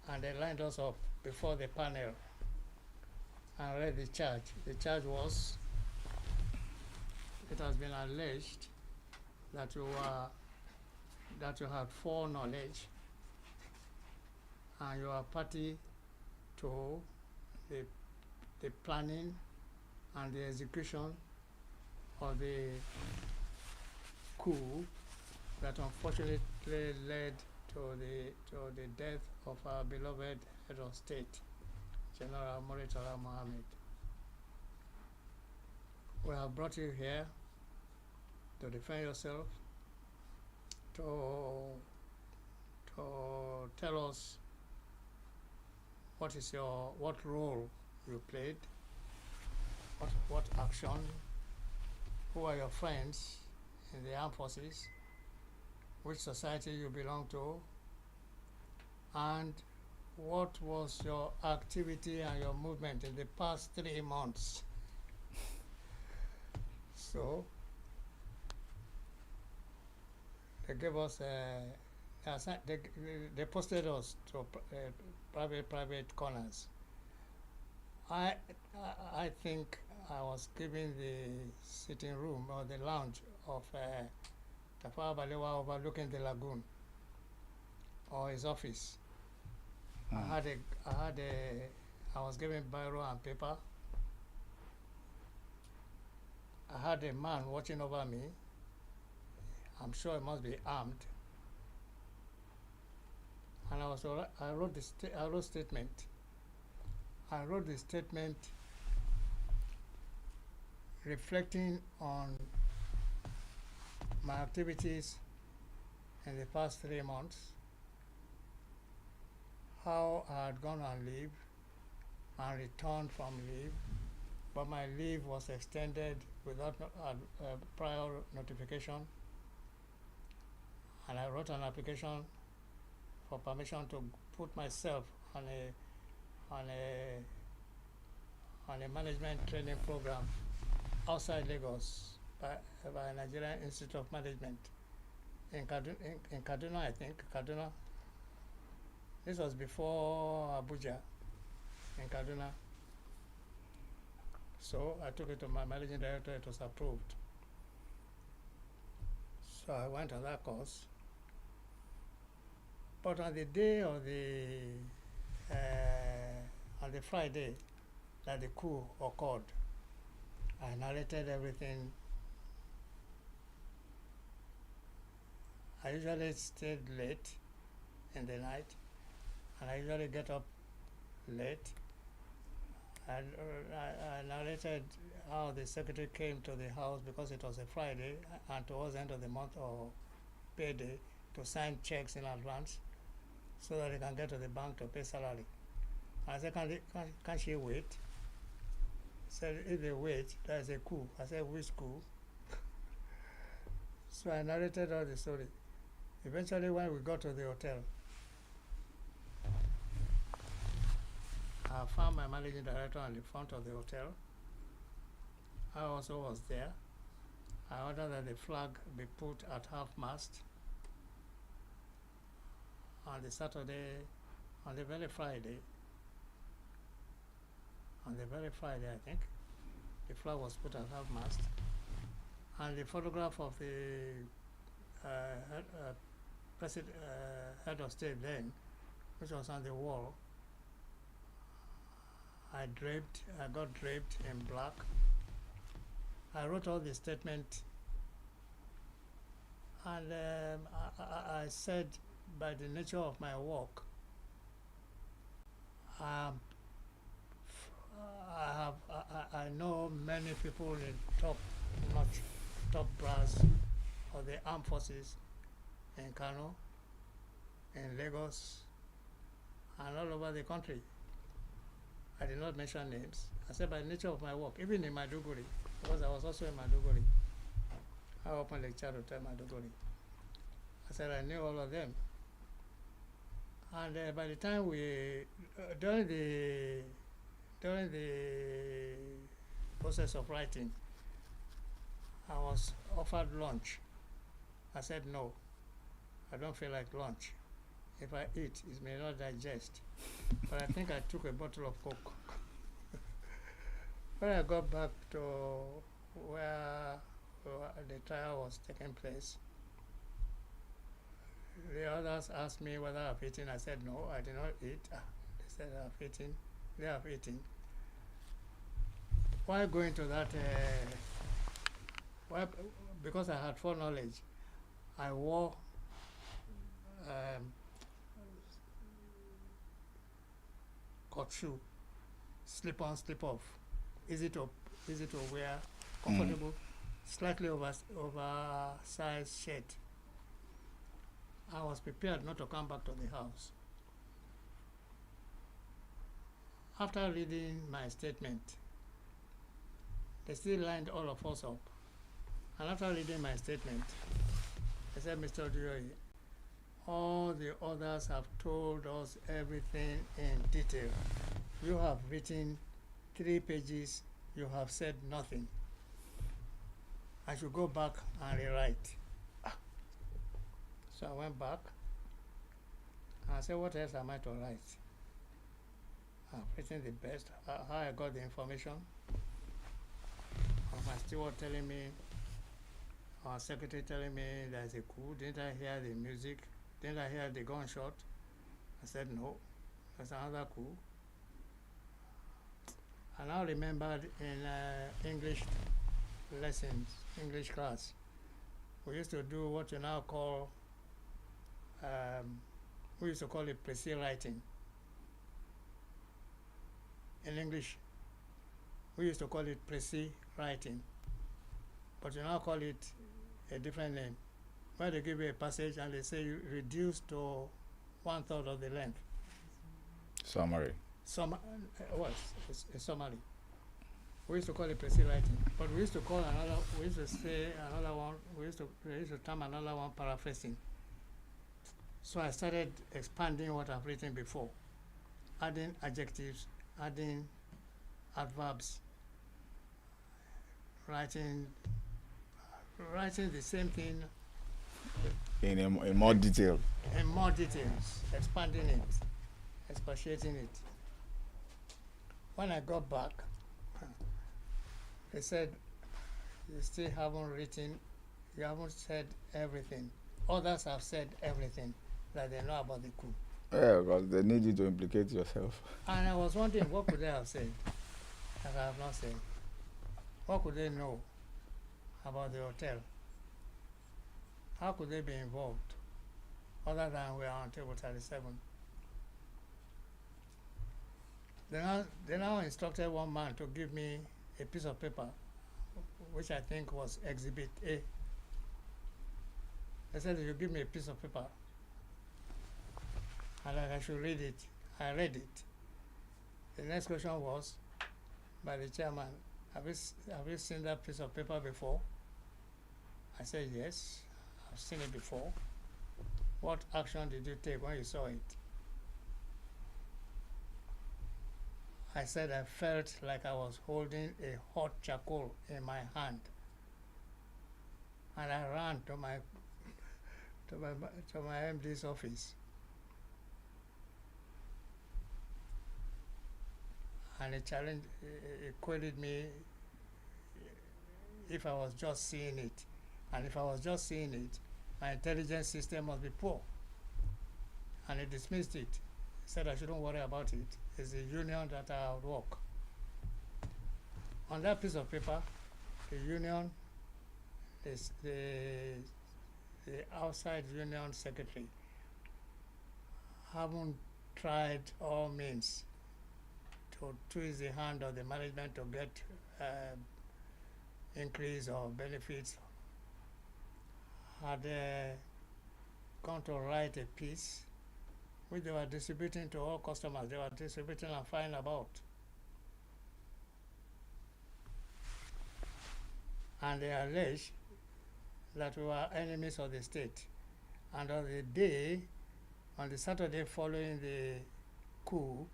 and they lined us up before the panel and read the charge. The charge was, it has been alleged that you had foreknowledge and you are party to the planning and the execution of the coup that unfortunately led to the death of our beloved head of state, General Murtala Mohammed. We have brought you here to defend yourself, to tell us what role you played, what action, who are your friends in the armed forces, which society you belong to, and what was your activity and your movement in the past 3 months. So they gave us they posted us to private corners. I think I was given the sitting room or the lounge of Tafawa Balewa overlooking the lagoon, or his office. I was given biro and paper. I had a man watching over me. I'm sure he must be armed. And I wrote statement. I wrote the statement reflecting on my activities in the past 3 months, how I had gone on leave and returned from leave, but my leave was extended without prior notification, and I wrote an application for permission to put myself on a management training program outside Lagos by Nigerian Institute of Management in Kaduna, I think, Kaduna. This was before Abuja, in Kaduna. So I took it to my managing director, it was approved. So I went on that course. But on the day of on the Friday that the coup occurred, I narrated everything. I usually stayed late in the night, and I usually get up late. And I narrated how the secretary came to the house because it was a Friday and towards the end of the month or payday to sign checks in advance so that they can get to the bank to pay salary. I said, can she wait? He said, if they wait, there's a coup. I said, which coup? So I narrated all the story. Eventually, when we got to the hotel, I found my managing director on the front of the hotel. I also was there. I ordered that the flag be put at half-mast on the Saturday, on the very Friday, I think, the flag was put at half-mast, and the photograph of the head of state then, which was on the wall, I got draped in black. I wrote all the statement, and I said, by the nature of my work, I know many people in top brass of the armed forces in Kano, in Lagos, and all over the country. I did not mention names. I said by the nature of my work, even in Maiduguri, because I was also in Maiduguri. I opened lecture to tell Maiduguri. I said I knew all of them. And by the time during the process of writing, I was offered lunch. I said no, I don't feel like lunch. If I eat, it may not digest. But I think I took a bottle of Coke. When I got back to where the trial was taking place, the others asked me whether I've eaten. I said no, I did not eat. They said I've eaten. They have eaten. Why go into that? Because I had foreknowledge, I wore court shoe, slip on, slip off, easy to wear, comfortable, slightly oversized shirt. I was prepared not to come back to the house. After reading my statement, they still lined all of us up. And after reading my statement, they said, Mr. Oduyoye, all the others have told us everything in detail. You have written 3 pages, you have said nothing. I should go back and rewrite. So I went back and I said, what else am I to write? I've written the best, how I got the information. My steward telling me, our secretary telling me there's a coup. Didn't I hear the music? Didn't I hear the gunshot? I said, no, there's another coup. I now remembered in English lessons, English class, we used to do what you now call, we used to call it précis writing. In English, we used to call it précis writing, but you now call it a different name. Where they give you a passage and they say you reduce to 1/3 of the length. Summary. It's a summary. We used to call it précis writing, but we used to call another. We used to say another one. We used to term another one paraphrasing. So I started expanding what I've written before, adding adjectives, adding adverbs, writing the same thing In more detail. in more details, expanding it, expatiating it. When I got back, they said, you still haven't written, you haven't said everything. Others have said everything that they know about the coup. Yeah, because they need you to implicate yourself. And I was wondering, what could they have said that I have not said? What could they know about the hotel? How could they be involved other than we are on table 37? They now instructed one man to give me a piece of paper, which I think was Exhibit A. They said, if you give me a piece of paper, and I should read it. I read it. The next question was, by the chairman, have you seen that piece of paper before? I said, yes, I've seen it before. What action did you take when you saw it? I said I felt like I was holding a hot charcoal in my hand. And I ran to my MD's office. And he queried me if I was just seeing it. And if I was just seeing it, my intelligence system must be poor. And he dismissed it. He said I shouldn't worry about it. It's the union that I would work. On that piece of paper, the union, is the outside union secretary haven't tried all means to twist the hand of the management to get increase or benefits. Had gone to write a piece which they were distributing to all customers. They were distributing and flying about. And they alleged that we were enemies of the state. And on the Saturday following the coup,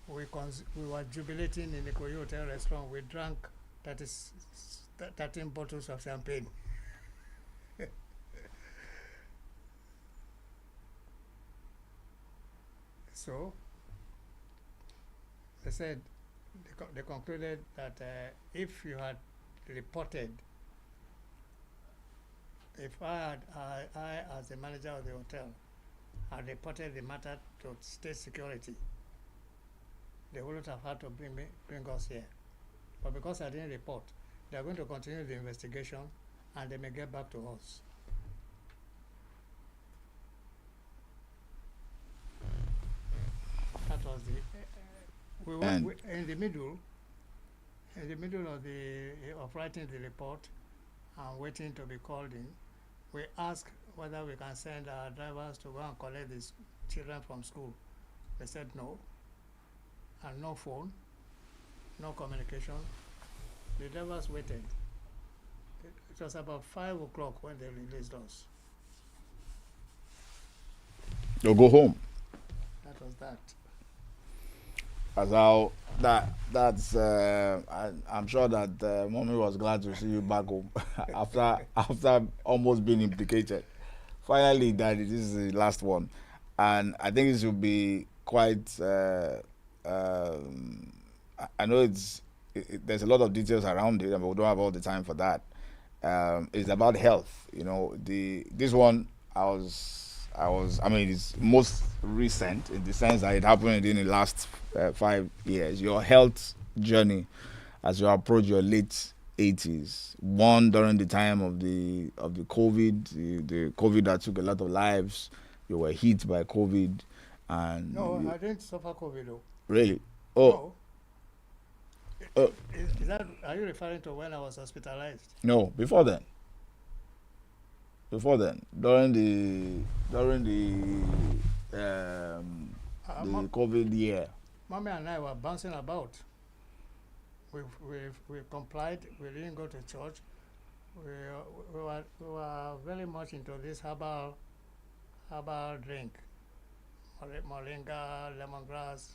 we were jubilating in the Koyi Hotel restaurant. We drank 13 bottles of champagne. So they said, they concluded that if you had reported, if I as the manager of the hotel had reported the matter to state security, they wouldn't have had to bring us here. But because I didn't report, they are going to continue the investigation and they may get back to us. That was the in the middle, in the middle of writing the report and waiting to be called in, we asked whether we can send our drivers to go and collect these children from school. They said no, and no phone, no communication. The drivers waited. It was about 5 o'clock when they released us. You'll go home. That was that. That's how that's I'm sure that mommy was glad to see you back home after almost being implicated. Finally, daddy, this is the last one, and I think this will be quite. I know there's a lot of details around it, and we don't have all the time for that. It's about health. You know, this one I mean, it's most recent in the sense that it happened in the last 5 years. Your health journey as you approach your late 80s. One during the time of the COVID, the COVID that took a lot of lives. You were hit by COVID, and No, I didn't suffer COVID though. really, oh, No. oh Is that, are you referring to when I was hospitalized? no, before then. Before then, during the COVID year. Mommy and I were bouncing about. We complied. We didn't go to church. We were very much into this herbal drink, moringa, lemongrass,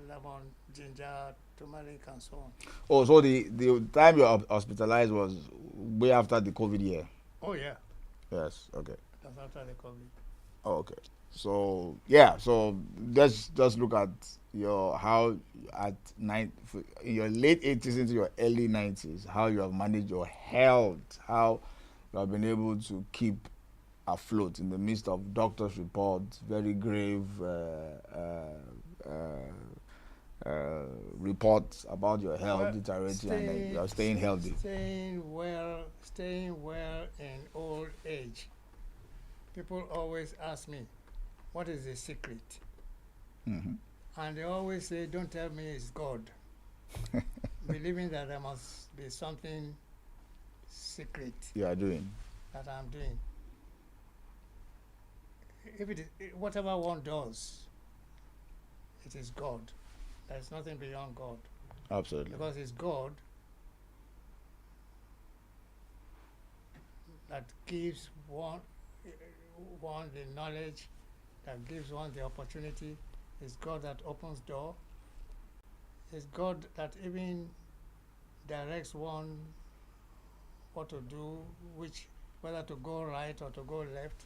lemon, ginger, turmeric, and so on. Oh, so the time you were hospitalized was way after the COVID year. Oh yeah, Yes. Okay. that's after the COVID. Oh, okay. So yeah. So let's just look at your how at in your late 80s into your early 90s, how you have managed your health, how you have been able to keep afloat in the midst of doctors' reports, very grave reports about your health Well, deteriorating, and you are staying healthy. Staying well in old age. People always ask me, what is the secret? Hmm. And they always say, don't tell me it's God. Believing that there must be something secret You are doing. that I'm doing. If it is, whatever one does, it is God. There is nothing beyond God. Absolutely. Because it's God that gives one the knowledge, that gives one the opportunity. It's God that opens door. It's God that even directs one what to do, whether to go right or to go left.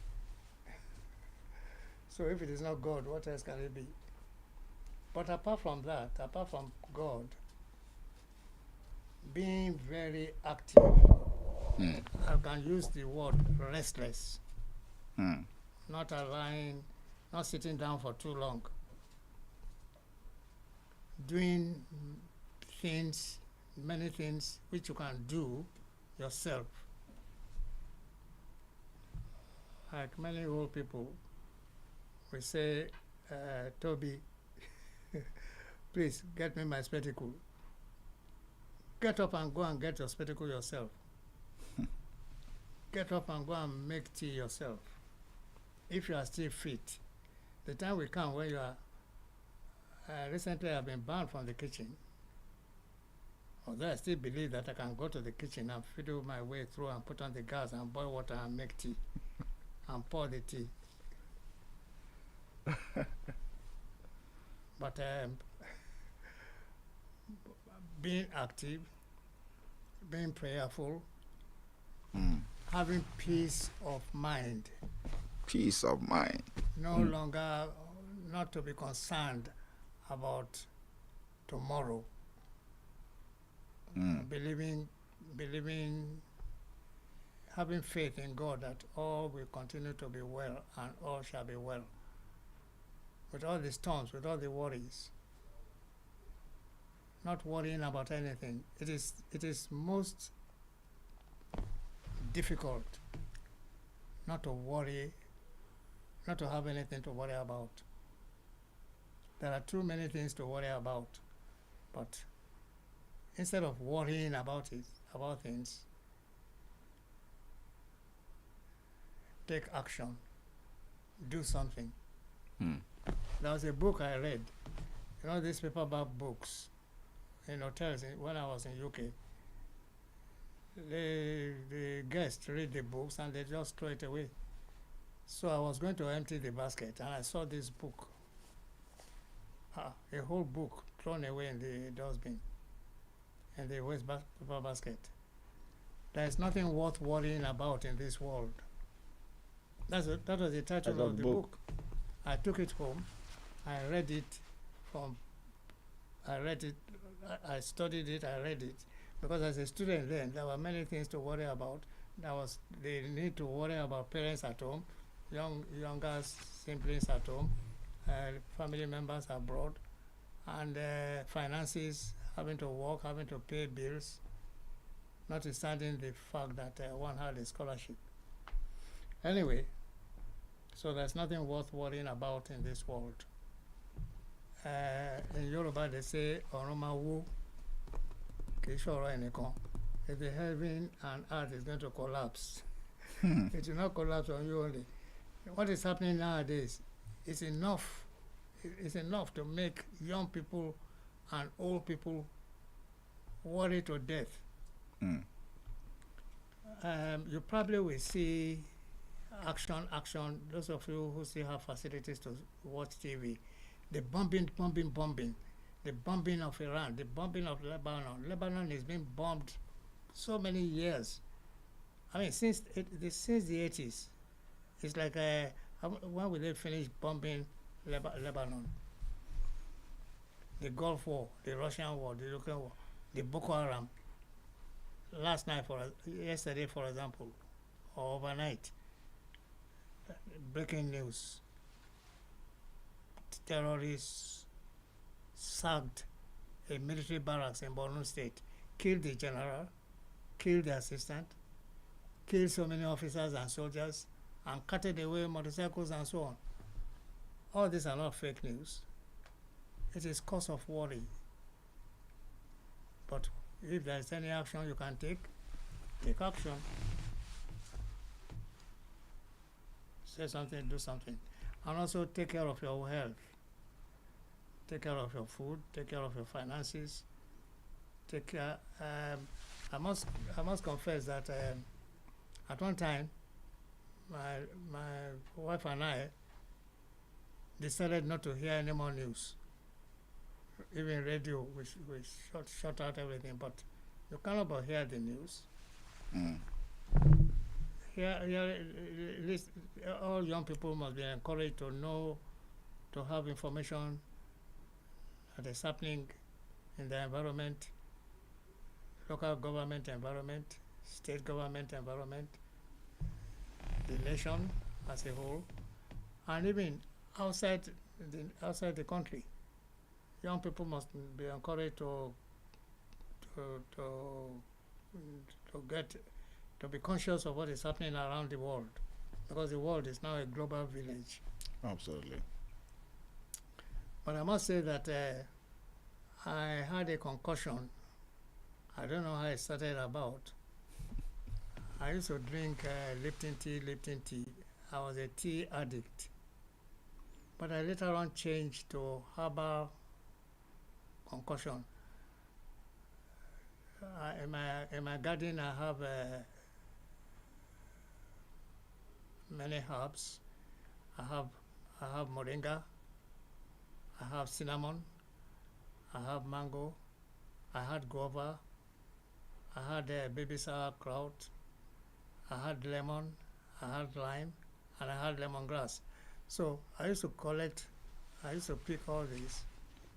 So if it is not God, what else can it be? But apart from that, apart from God, being very active, I can use the word restless, Hmm. not sitting down for too long, doing things, many things which you can do yourself. Like many old people, we say, Toby, please get me my spectacle. Get up and go and get your spectacle yourself. Get up and go and make tea yourself. If you are still fit, the time will come when you are. Recently, I've been banned from the kitchen. Although I still believe that I can go to the kitchen and fiddle my way through and put on the gas and boil water and make tea and pour the tea. But being active, being prayerful, having peace of mind, Peace of mind. no longer not to be concerned about tomorrow, believing, having faith in God that all will continue to be well and all shall be well. With all the storms, with all the worries, not worrying about anything. It is most difficult not to worry, not to have anything to worry about. There are too many things to worry about, but instead of worrying about things, take action, do something. There was a book I read, these paperback books in hotels when I was in UK. The guests read the books and they just throw it away. So I was going to empty the basket and I saw this book, a whole book thrown away in the dustbin, in the waste paper basket. There is nothing worth worrying about in this world. That was the title of the book. I took it home. I read it. I studied it. I read it. Because as a student then, there were many things to worry about. There was the need to worry about parents at home, younger siblings at home, family members abroad, and finances, having to work, having to pay bills, notwithstanding the fact that one had a scholarship. Anyway, so there's nothing worth worrying about in this world. In Yoruba they say, Oromawu, Kishoro Enikon. If the heaven and earth is going to collapse, it will not collapse on you only. What is happening nowadays is enough. It's enough to make young people and old people worry to death. You probably will see action. Those of you who still have facilities to watch TV, the bombing, the bombing of Iran, the bombing of Lebanon. Lebanon has been bombed so many years. I mean, since the 80s. It's like when will they finish bombing Lebanon? The Gulf War, the Russian War, the Ukraine War, the Boko Haram. Yesterday, for example, or overnight, breaking news. Terrorists sacked a military barracks in Borno State, killed the general, killed the assistant, killed so many officers and soldiers, and carted away motorcycles and so on. All these are not fake news. It is cause of worry. But if there is any action you can take action. Say something, do something. And also take care of your health. Take care of your food, take care of your finances. Take care. I must confess that at one time, my wife and I decided not to hear any more news. Even radio, we shut out everything, but you cannot but hear the news. Here, all young people must be encouraged to know, to have information that is happening in the environment, local government environment, state government environment, the nation as a whole, and even outside the country. Young people must be encouraged to be conscious of what is happening around the world, because the world is now a global village. Absolutely. But I must say that I had a concussion. I don't know how it started about. I used to drink Lipton tea. I was a tea addict. But I later on changed to herbal concussion. In my garden I have many herbs. I have moringa, I have cinnamon, I have mango, I had guava, I had baby sauerkraut, I had lemon, I had lime, and I had lemongrass. So I used to pick all these,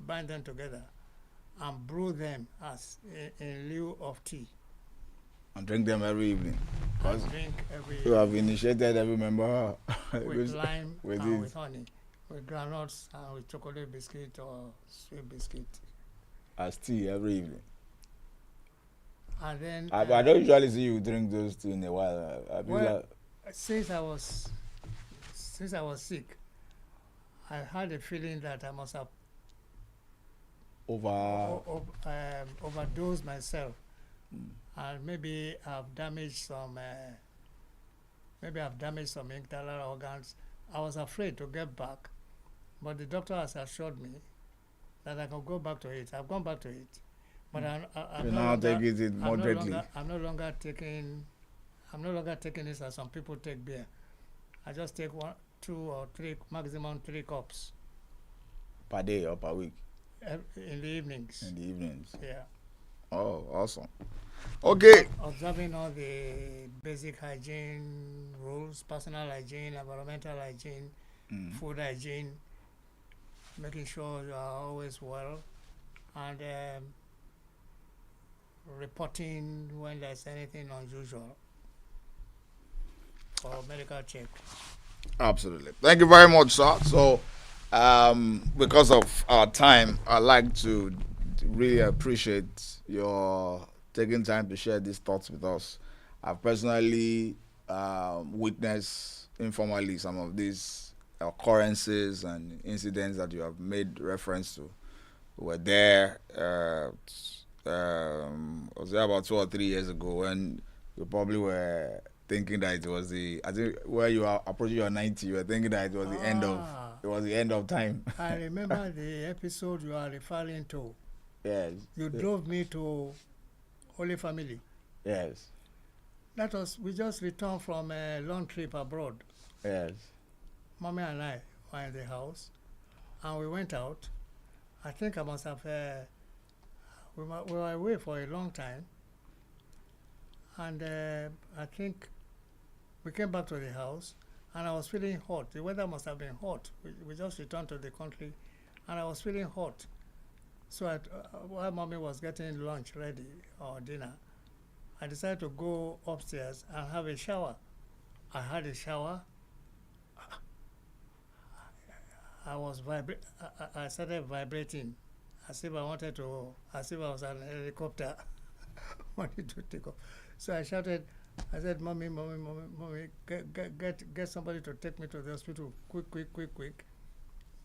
bind them together, and brew them as in lieu of tea. And drink them every evening. I drink every You have initiated every member with lime with and it. with honey, with granules and with chocolate biscuit or sweet biscuit. As tea every evening. And then I don't usually see you drink those two in a while. well, since I was sick, I had a feeling that I must have overdosed myself, and maybe I've damaged some. Maybe I've damaged some internal organs. I was afraid to get back, but the doctor has assured me that I can go back to it. I've gone back to it, but I'm You no now longer. take it moderately. I'm no longer taking. I'm no longer taking this as some people take beer. I just take 1, 2, or 3, maximum 3 cups Per day or per week? in the evenings. In the evenings. Yeah. Oh, awesome. Okay. Observing all the basic hygiene rules, personal hygiene, environmental hygiene, food hygiene, making sure you are always well, and reporting when there's anything unusual for medical check. Absolutely. Thank you very much, sir. So, because of our time, I'd like to really appreciate your taking time to share these thoughts with us. I've personally witnessed informally some of these occurrences and incidents that you have made reference to. We were there, was there about 2 or 3 years ago when you probably were thinking that it was I think where you are approaching your 90, you were thinking that it was the end of time. I remember the episode you are referring to. Yes. You drove me to Holy Family. Yes. We just returned from a long trip abroad. Yes. Mommy and I were in the house, and we went out. I think I must have, we were away for a long time, and I think we came back to the house, and I was feeling hot. The weather must have been hot. We just returned to the country, and I was feeling hot. So while Mommy was getting lunch ready or dinner, I decided to go upstairs and have a shower. I had a shower. I started vibrating as if I was an helicopter wanted to take off. So I shouted, I said, Mommy, get somebody to take me to the hospital. Quick.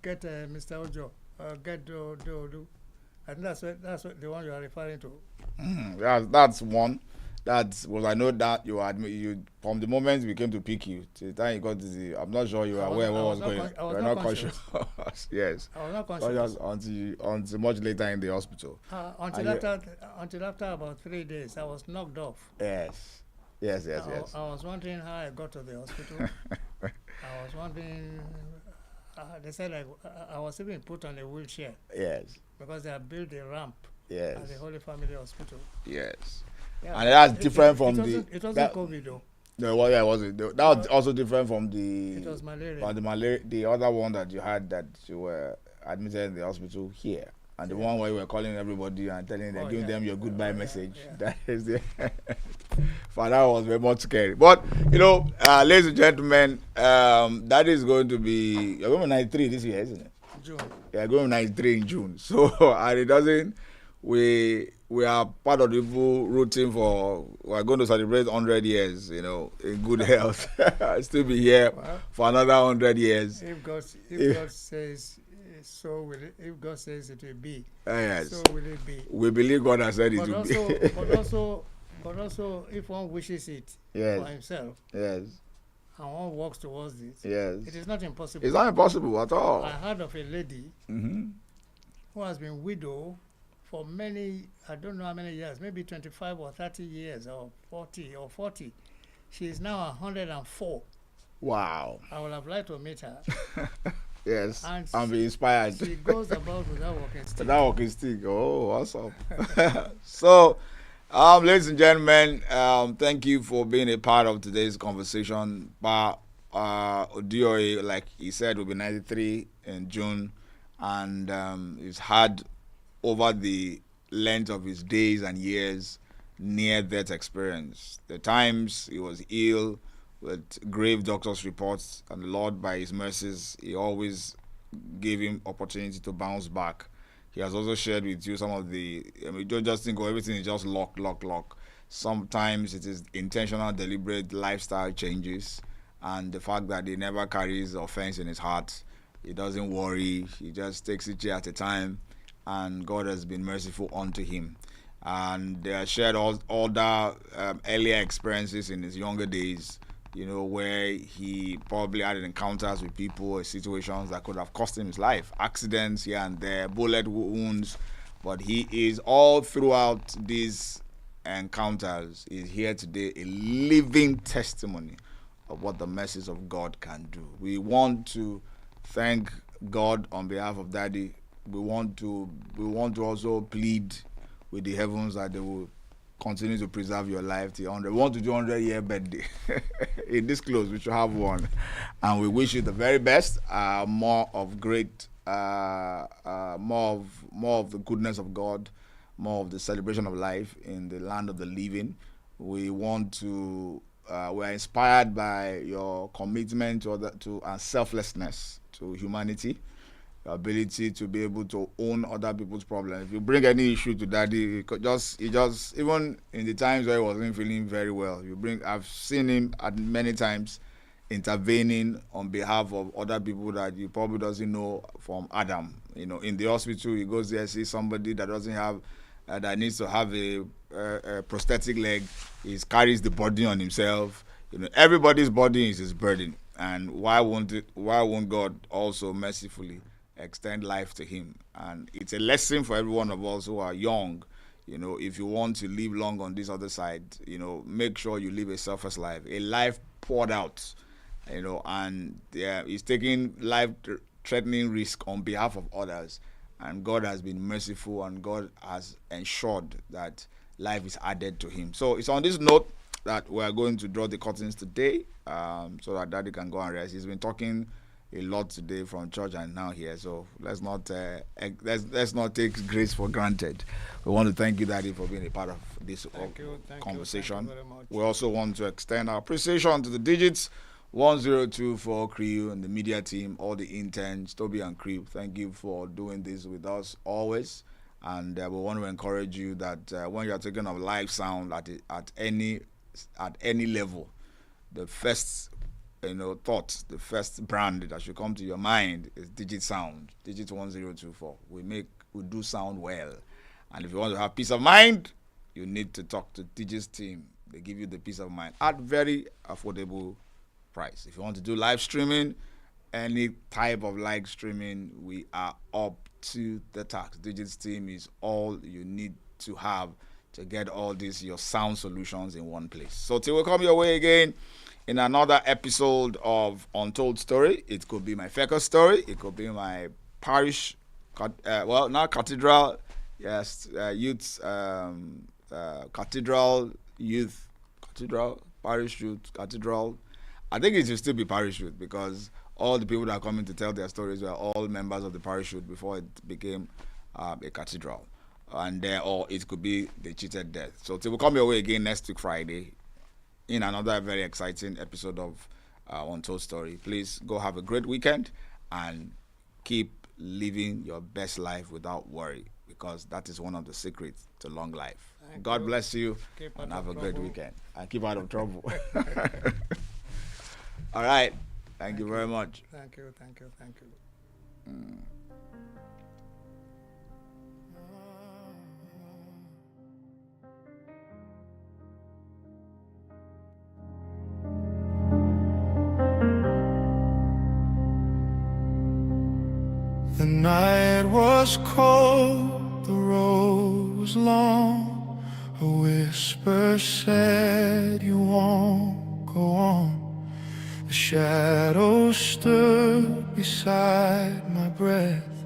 Get Mr. Ojo. Get Do. I think that's what the one you are referring to. That's one. I know that you from the moment we came to pick you to the time you got to I'm not sure you were aware what was going on. You were not conscious. Yes. I was not conscious until much later in the hospital. Until after about 3 days, I was knocked off. Yes. I was wondering how I got to the hospital. I was wondering. They said I was even put on a wheelchair. Yes. Because they had built a ramp. Yes. At the Holy Family Hospital. Yes. Yeah, and that's different from it wasn't COVID though. No, well, yeah, it wasn't. That was also different from the. It was malaria. From the other one that you had that you were admitted in the hospital here, and the one where you were calling everybody and telling them, giving them your goodbye message. Yeah. That is the. For that was very much scary. But ladies and gentlemen, that is going to be you're going to 93 this year, isn't it? June. Yeah, going to 93 in June. So and it doesn't. We are part of the people rooting for. We're going to celebrate 100 years, in good health. Still be here for another 100 years. If God says so, will it, if God says it will be, yes. so will it be. We believe God has said it will be. But also, if one wishes it for himself, yes, and one works towards it, yes, it is not impossible. It's not impossible at all. I heard of a lady who has been widow for many, I don't know how many years, maybe 25 or 30 years or 40. She is now 104. Wow. I would have liked to meet her. Yes, and be inspired. She goes about without walking stick. Without walking stick. Oh, awesome. So, ladies and gentlemen, thank you for being a part of today's conversation. Pa Oduyoye, like he said, will be 93 in June, and he's had over the length of his days and years near-death experience. The times he was ill with grave doctor's reports, and the Lord, by his mercies, he always gave him opportunity to bounce back. He has also shared with you some of don't just think, everything is just luck. Sometimes it is intentional, deliberate lifestyle changes, and the fact that he never carries offense in his heart. He doesn't worry. He just takes it day at a time, and God has been merciful unto him. And shared all the earlier experiences in his younger days, where he probably had encounters with people or situations that could have cost him his life, accidents here and there, bullet wounds. But he is all throughout these encounters is here today a living testimony of what the mercies of God can do. We want to thank God on behalf of Daddy. We want to also plead with the heavens that they will continue to preserve your life till 100. We want to do 100-year birthday. In this close, we should have one, and we wish you the very best. More of the goodness of God, more of the celebration of life in the land of the living. We want to. We're inspired by your commitment to and selflessness to humanity. Your ability to be able to own other people's problems. If you bring any issue to Daddy, he just even in the times where he wasn't feeling very well, I've seen him at many times intervening on behalf of other people that he probably doesn't know from Adam. In the hospital, he goes there, sees somebody that doesn't have that needs to have a prosthetic leg. He carries the burden on himself. Everybody's body is his burden, and why won't God also mercifully extend life to him? And it's a lesson for every one of us who are young. If you want to live long on this other side, make sure you live a selfless life, a life poured out, and he's taking life-threatening risk on behalf of others, and God has been merciful, and God has ensured that life is added to him. So it's on this note that we're going to draw the curtains today, so that Daddy can go and rest. He's been talking a lot today from church and now here, so let's not take grace for granted. We want to thank you, Daddy, for being a part of this conversation. Thank you very much. We also want to extend our appreciation to the Digits 1024 crew and the media team, all the interns, Toby and crew. Thank you for doing this with us always, and we want to encourage you that when you're taking of live sound at any level, the first thought, the first brand that should come to your mind is Digit Sound, Digit 1024. We do sound well, and if you want to have peace of mind, you need to talk to Digit's team. They give you the peace of mind at very affordable price. If you want to do live streaming, any type of live streaming, we are up to the task. Digit's team is all you need to have to get all these your sound solutions in one place. So till we come your way again in another episode of Untold Story. It could be my FECA story. It could be my parish, not cathedral, yes, youth, cathedral, youth, cathedral, parish youth, cathedral. I think it should still be parish youth because all the people that are coming to tell their stories were all members of the parish youth before it became a cathedral. And or it could be the cheated death. So till we come your way again next week Friday, in another very exciting episode of Untold Story. Please go have a great weekend and keep living your best life without worry, because that is one of the secrets to long life. God bless you and have a great weekend. And keep out of trouble. All right. Thank you very much. Thank you. The night was cold, the road was long. A whisper said you won't go on. The shadows stood beside my breath.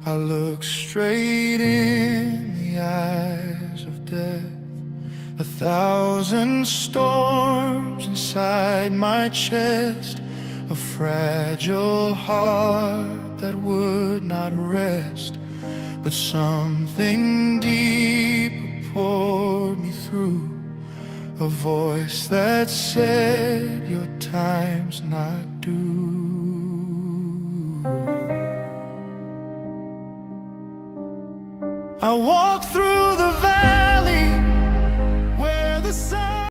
I looked straight in the eyes of death. 1,000 storms inside my chest, a fragile heart that would not rest, but something deep poured me through, a voice that said your time's not due. I walked through